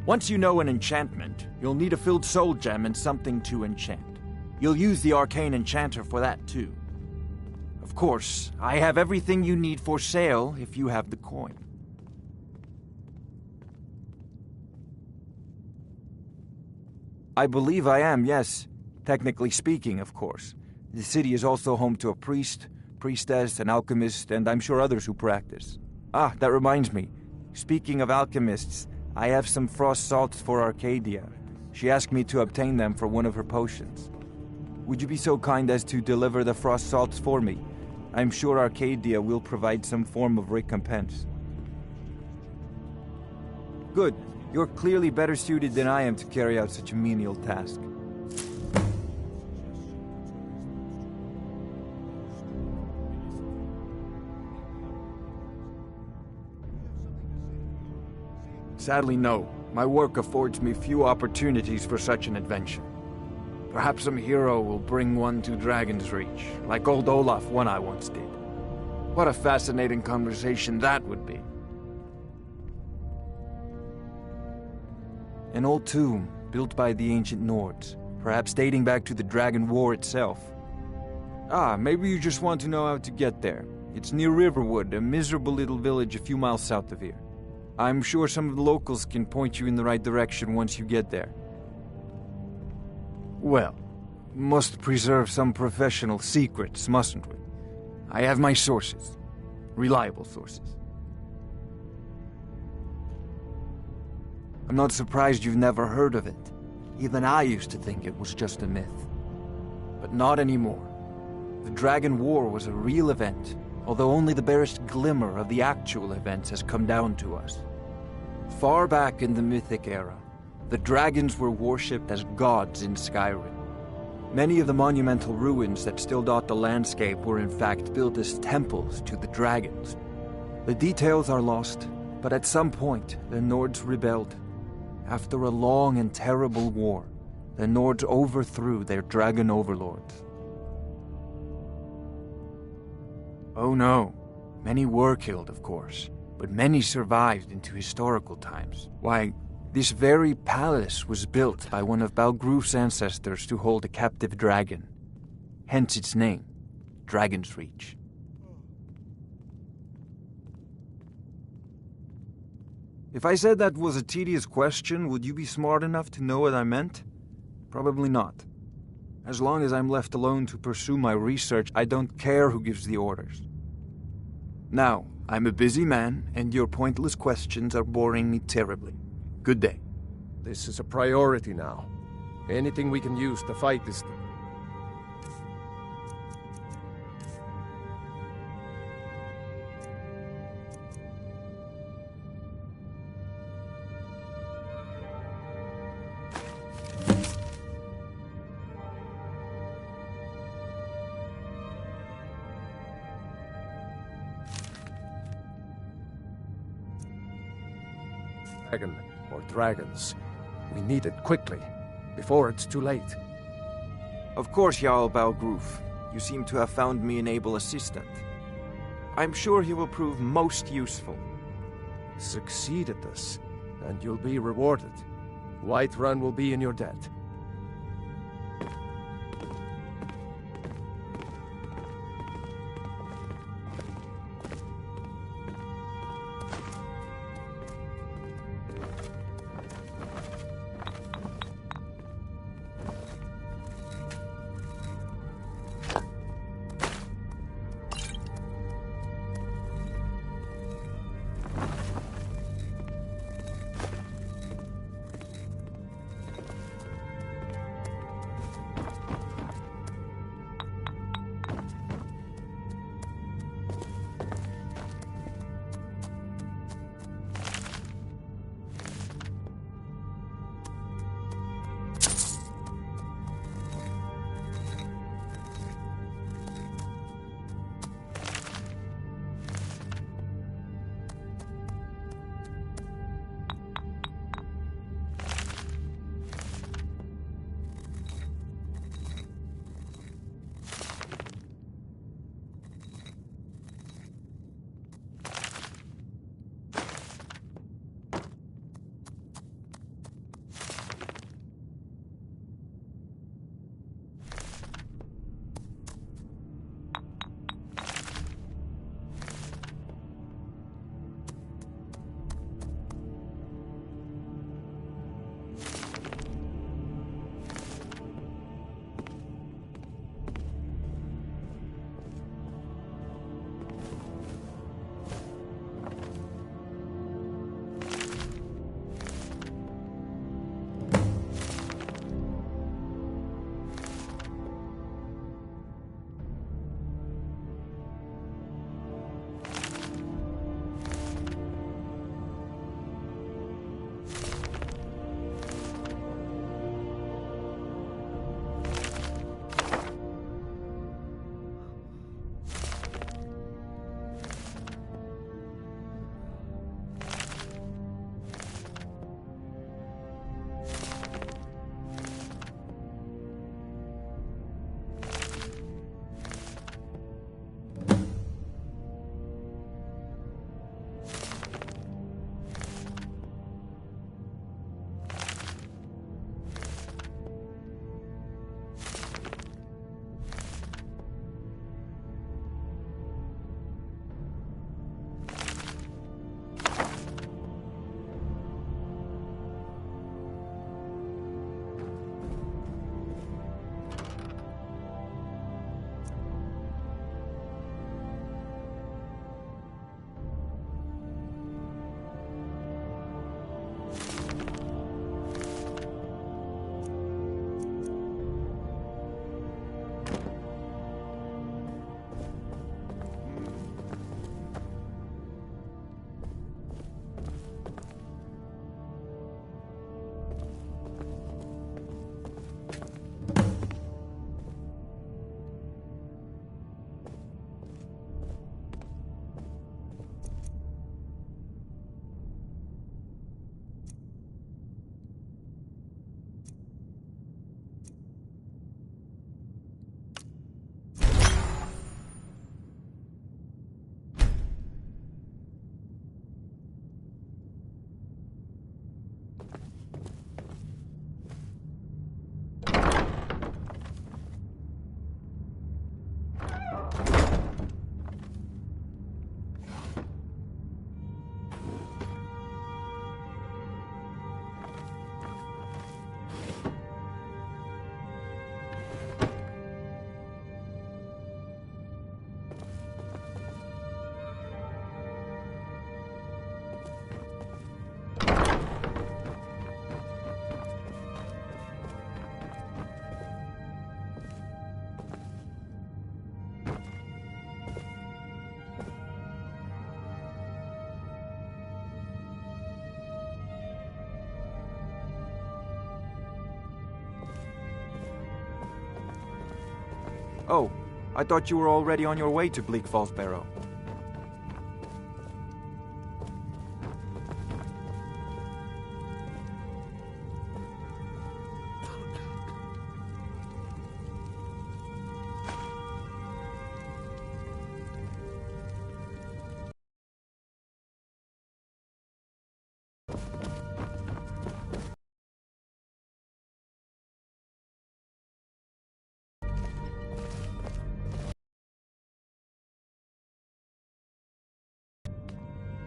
Once you know an enchantment, you'll need a filled soul gem and something to enchant. You'll use the arcane enchanter for that too. Of course, I have everything you need for sale if you have the coin. I believe I am, yes. Technically speaking, of course. The city is also home to a priest, priestess, an alchemist, and I'm sure others who practice. Ah, that reminds me. Speaking of alchemists, I have some frost salts for Arcadia. She asked me to obtain them for one of her potions. Would you be so kind as to deliver the frost salts for me? I'm sure Arcadia will provide some form of recompense. Good. You're clearly better suited than I am to carry out such a menial task. Sadly, no. My work affords me few opportunities for such an adventure. Perhaps some hero will bring one to Dragon's Reach, like old Olaf one I once did. What a fascinating conversation that would be. An old tomb, built by the ancient Nords, perhaps dating back to the Dragon War itself. Ah, maybe you just want to know how to get there. It's near Riverwood, a miserable little village a few miles south of here. I'm sure some of the locals can point you in the right direction once you get there. Well, must preserve some professional secrets, mustn't we? I have my sources. Reliable sources. I'm not surprised you've never heard of it. Even I used to think it was just a myth. But not anymore. The Dragon War was a real event, although only the barest glimmer of the actual events has come down to us. Far back in the Mythic era, the dragons were worshipped as gods in Skyrim. Many of the monumental ruins that still dot the landscape were in fact built as temples to the dragons. The details are lost, but at some point the Nords rebelled. After a long and terrible war, the Nords overthrew their dragon overlords. Oh no, many were killed, of course, but many survived into historical times. Why, this very palace was built by one of Balgruf's ancestors to hold a captive dragon. Hence its name, Dragon's Reach. If I said that was a tedious question, would you be smart enough to know what I meant? Probably not. As long as I'm left alone to pursue my research, I don't care who gives the orders. Now, I'm a busy man, and your pointless questions are boring me terribly. Good day. This is a priority now. Anything we can use to fight this thing. Dragon, or dragons. We need it quickly, before it's too late. Of course, Jarl Balgruf. You seem to have found me an able assistant. I'm sure he will prove most useful. Succeed at this, and you'll be rewarded. Whiterun will be in your debt. Oh, I thought you were already on your way to Bleak Falls Barrow.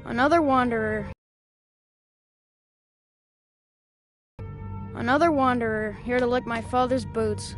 Another wanderer. Another wanderer, here to lick my father's boots.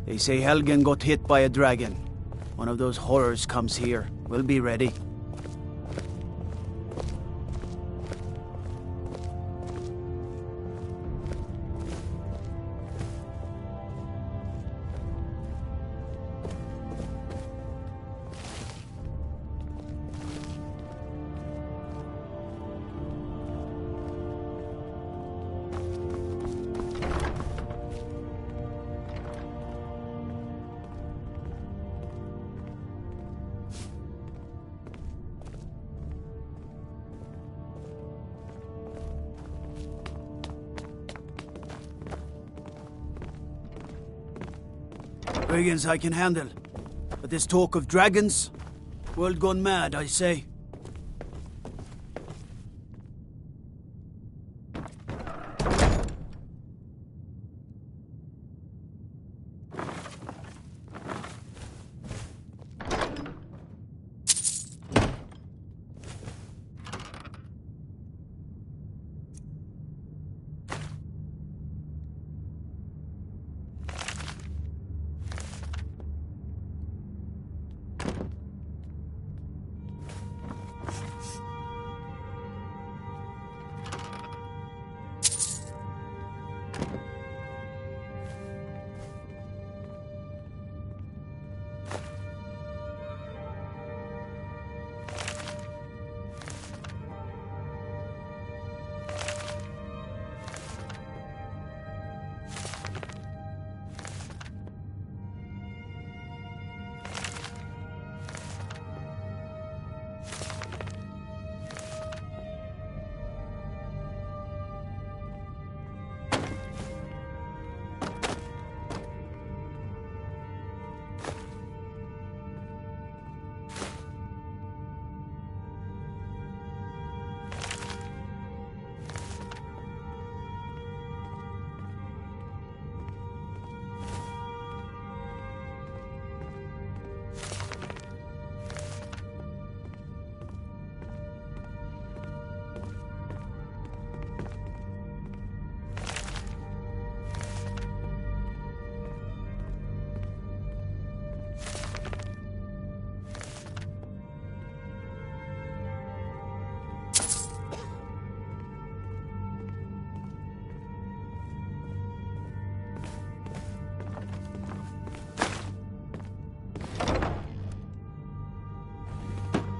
They say Helgen got hit by a dragon. One of those horrors comes here. We'll be ready. Brigands I can handle. But this talk of dragons? World gone mad, I say.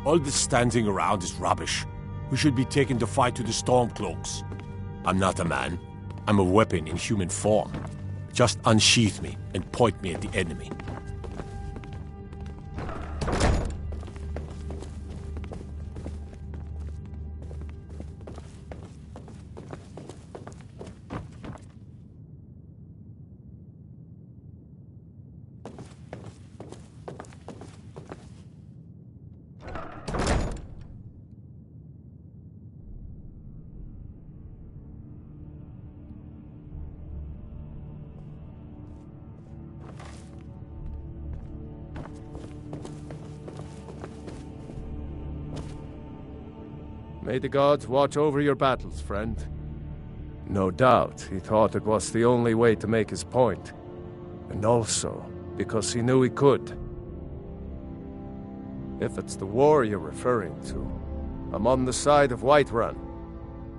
All this standing around is rubbish. We should be taking the fight to the Stormcloaks. I'm not a man. I'm a weapon in human form. Just unsheath me and point me at the enemy. May the gods watch over your battles, friend. No doubt he thought it was the only way to make his point. And also because he knew he could. If it's the war you're referring to, I'm on the side of Whiterun.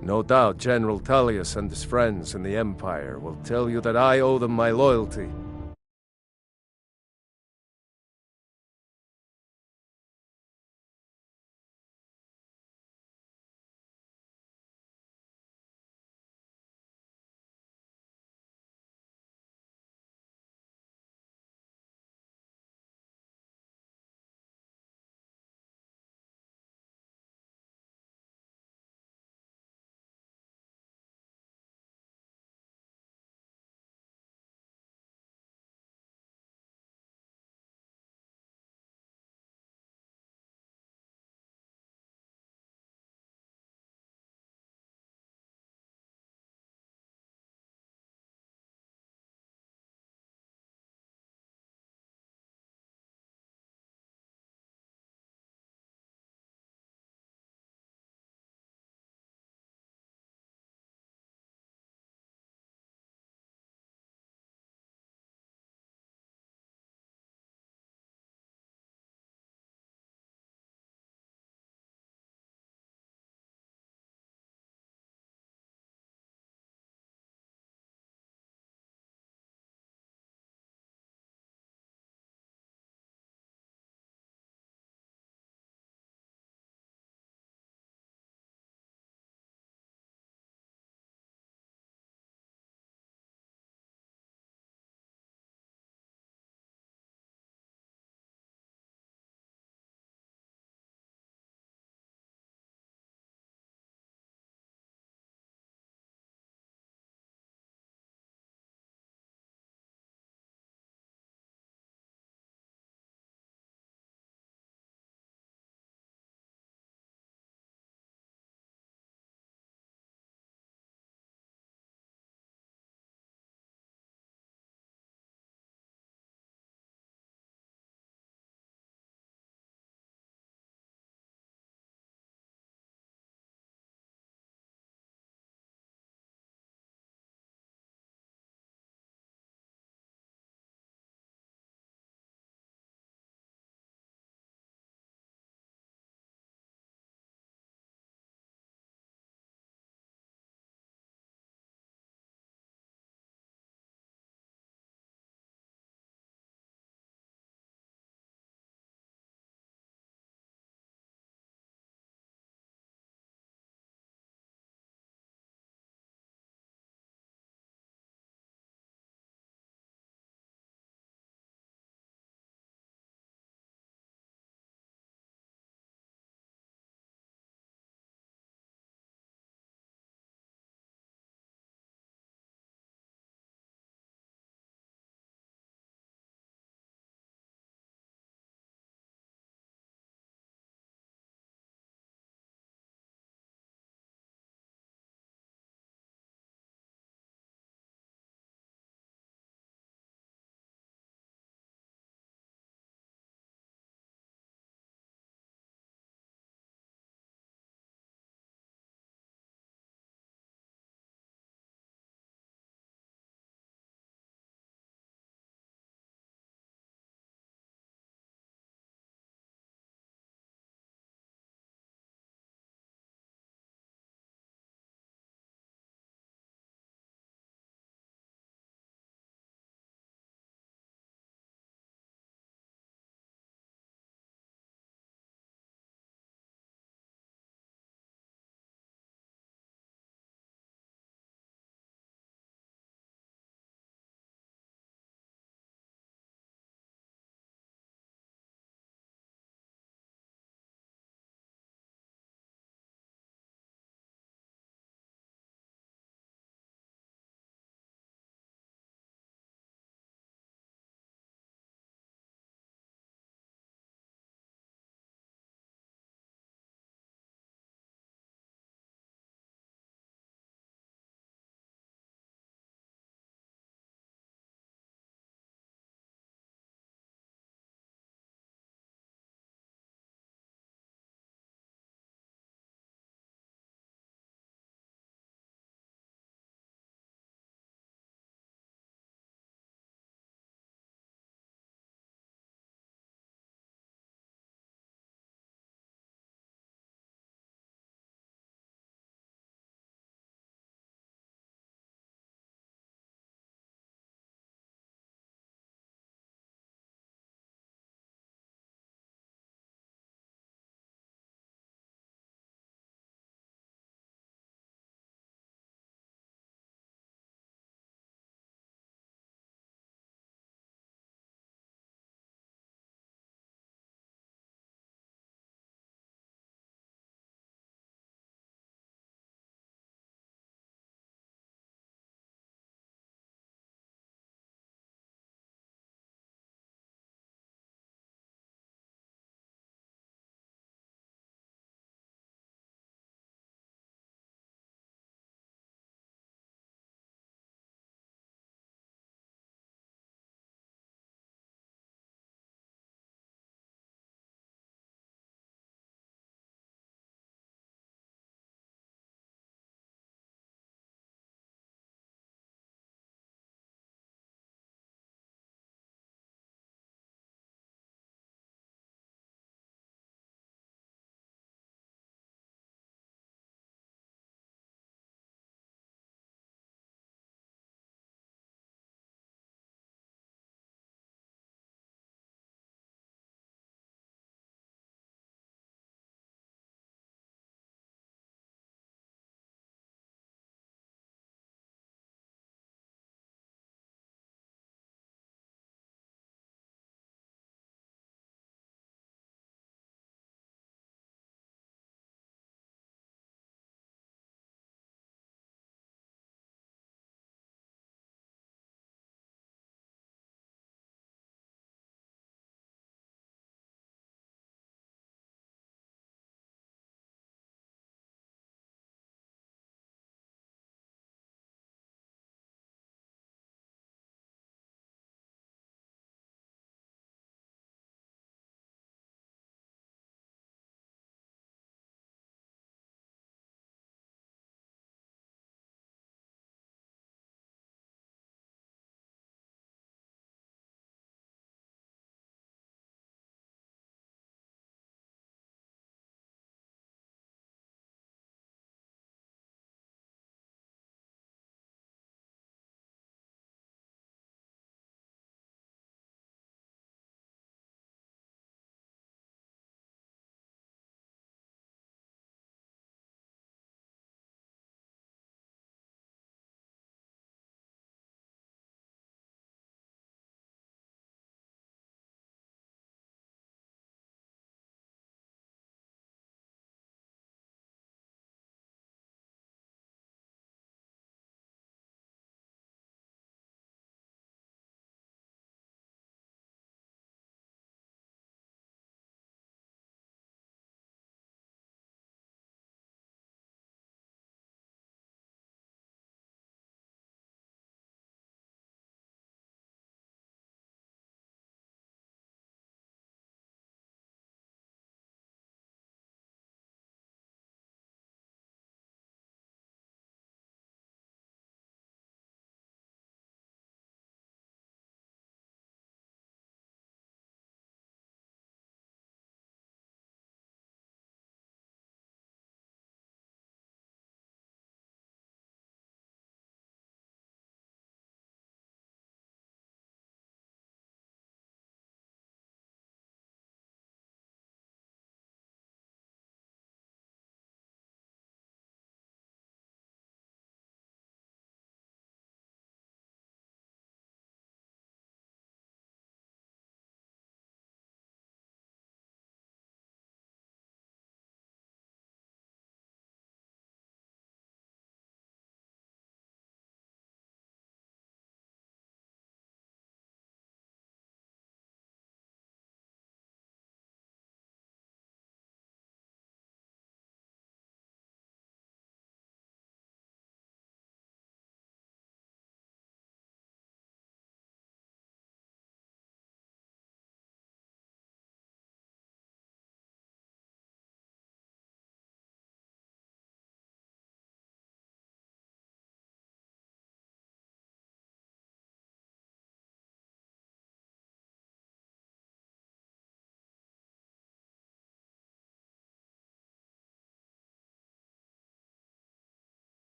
No doubt General Tullius and his friends in the Empire will tell you that I owe them my loyalty.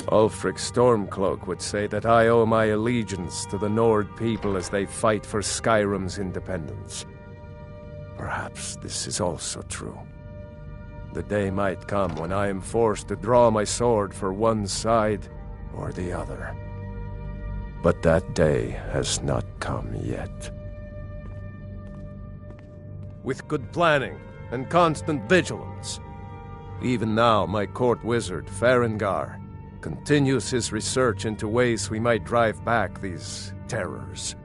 Ulfric Stormcloak would say that I owe my allegiance to the Nord people as they fight for Skyrim's independence. Perhaps this is also true. The day might come when I am forced to draw my sword for one side or the other. But that day has not come yet. With good planning and constant vigilance, even now my court wizard, Farengar, continues his research into ways we might drive back these terrors.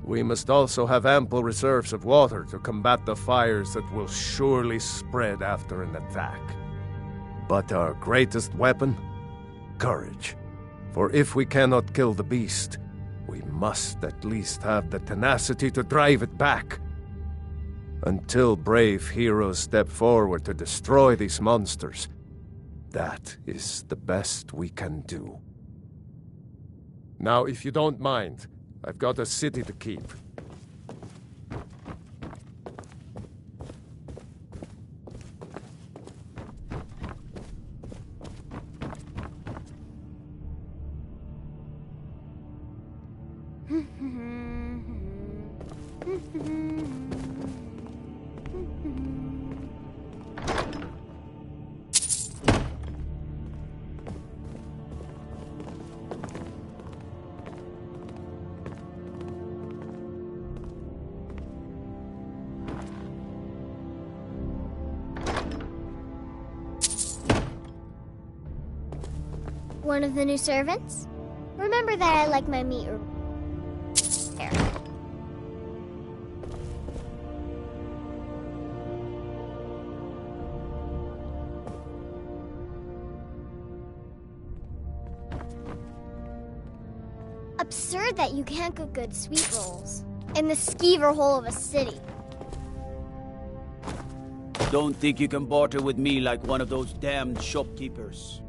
We must also have ample reserves of water to combat the fires that will surely spread after an attack. But our greatest weapon? Courage. For if we cannot kill the beast, we must at least have the tenacity to drive it back. Until brave heroes step forward to destroy these monsters, that is the best we can do. Now, if you don't mind, I've got a city to keep. One of the new servants? Remember that I like my meat there. Absurd that you can't cook good sweet rolls in the skeever hole of a city. Don't think you can barter with me like one of those damned shopkeepers.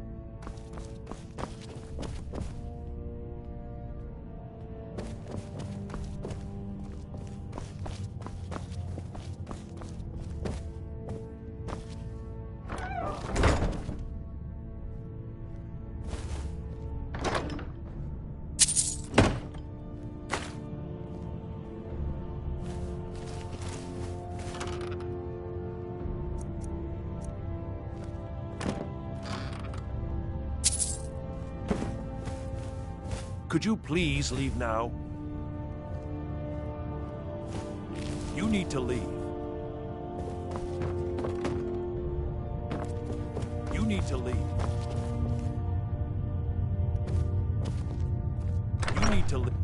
Could you please leave now? You need to leave. You need to leave. You need to leave.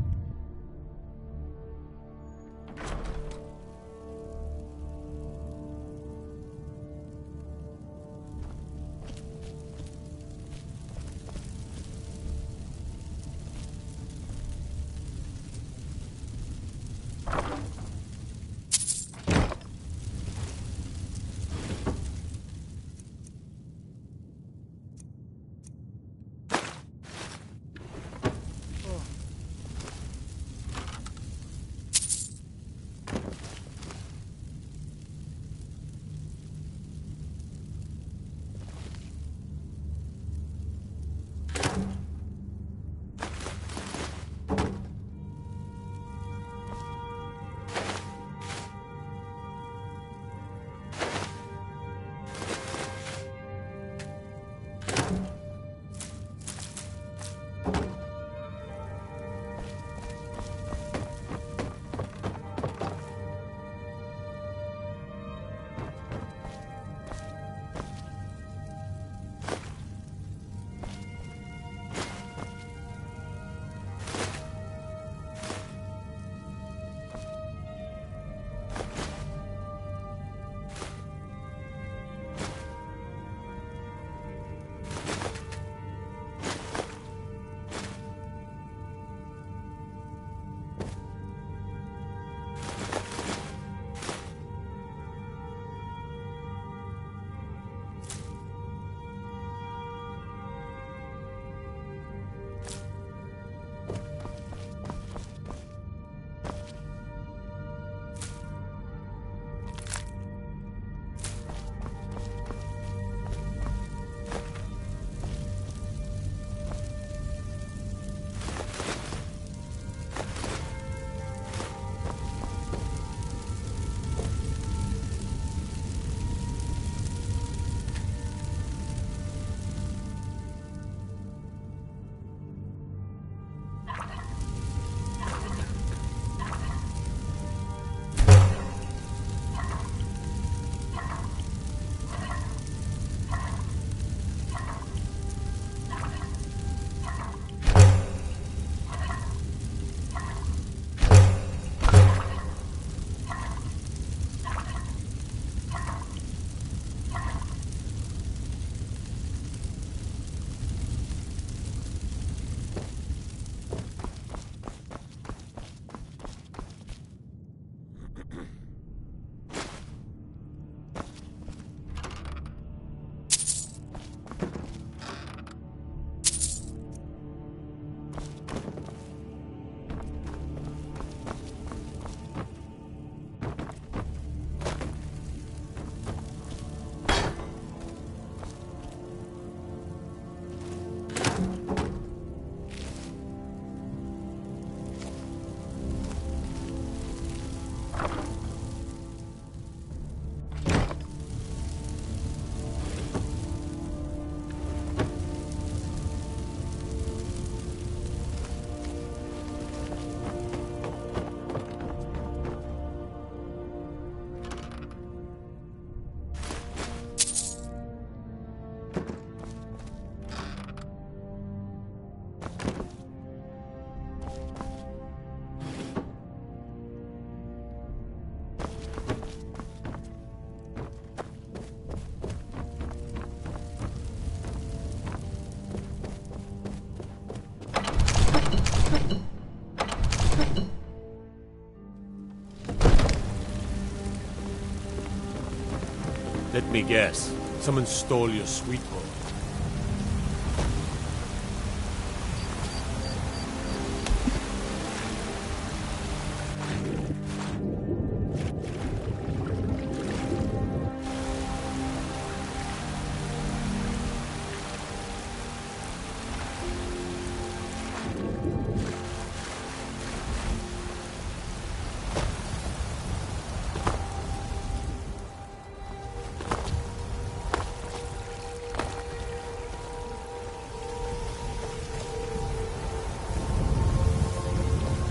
Let me guess. Someone stole your sweet boy.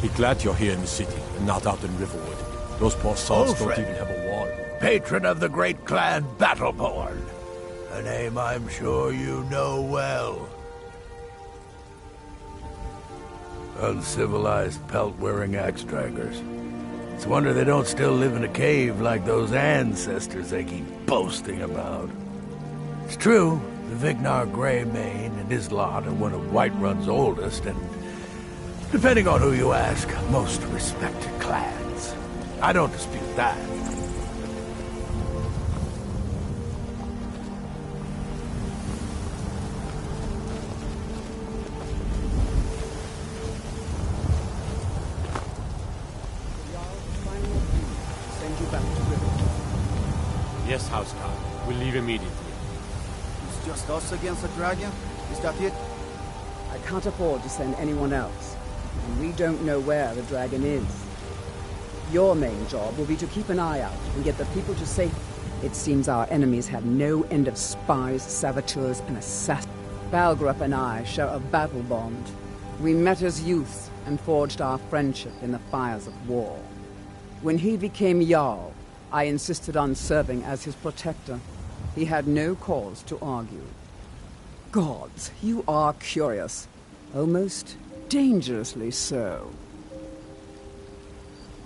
Be glad you're here in the city and not out in Riverwood. Those poor souls don't even have a wall. Patron of the great clan Battleborn. A name I'm sure you know well. Uncivilized pelt-wearing axe-draggers. It's a wonder they don't still live in a cave like those ancestors they keep boasting about. It's true, the Vignar Greymane and his lot are one of Whiterun's oldest and, depending on who you ask, most respected clans. I don't dispute that. Send you back to Riverwood. Yes, Housecarl. We'll leave immediately. It's just us against the dragon? Is that it? I can't afford to send anyone else. And we don't know where the dragon is. Your main job will be to keep an eye out and get the people to safety. It seems our enemies have no end of spies, saboteurs, and assassins. Balgrup and I share a battle bond. We met as youths and forged our friendship in the fires of war. When he became Jarl, I insisted on serving as his protector. He had no cause to argue. Gods, you are curious. Almost dangerously so.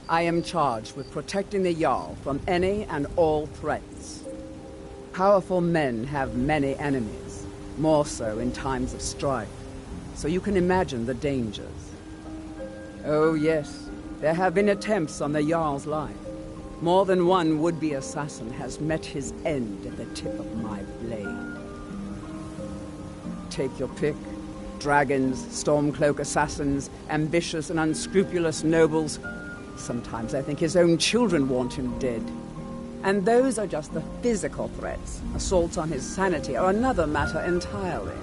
I am charged with protecting the Jarl from any and all threats. Powerful men have many enemies, more so in times of strife, so you can imagine the dangers. Oh yes, there have been attempts on the Jarl's life. More than one would-be assassin has met his end at the tip of my blade. Take your pick. Dragons, Stormcloak assassins, ambitious and unscrupulous nobles. Sometimes I think his own children want him dead. And those are just the physical threats. Assaults on his sanity are another matter entirely.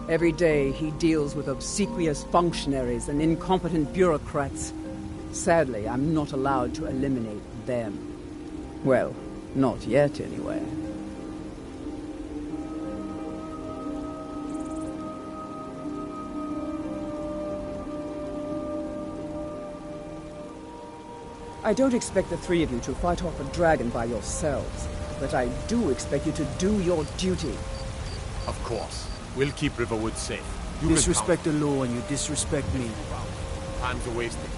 Every day he deals with obsequious functionaries and incompetent bureaucrats. Sadly, I'm not allowed to eliminate them. Well, not yet anyway. I don't expect the three of you to fight off a dragon by yourselves, but I do expect you to do your duty. Of course. We'll keep Riverwood safe. You disrespect the law and you disrespect me. Time's a wasting.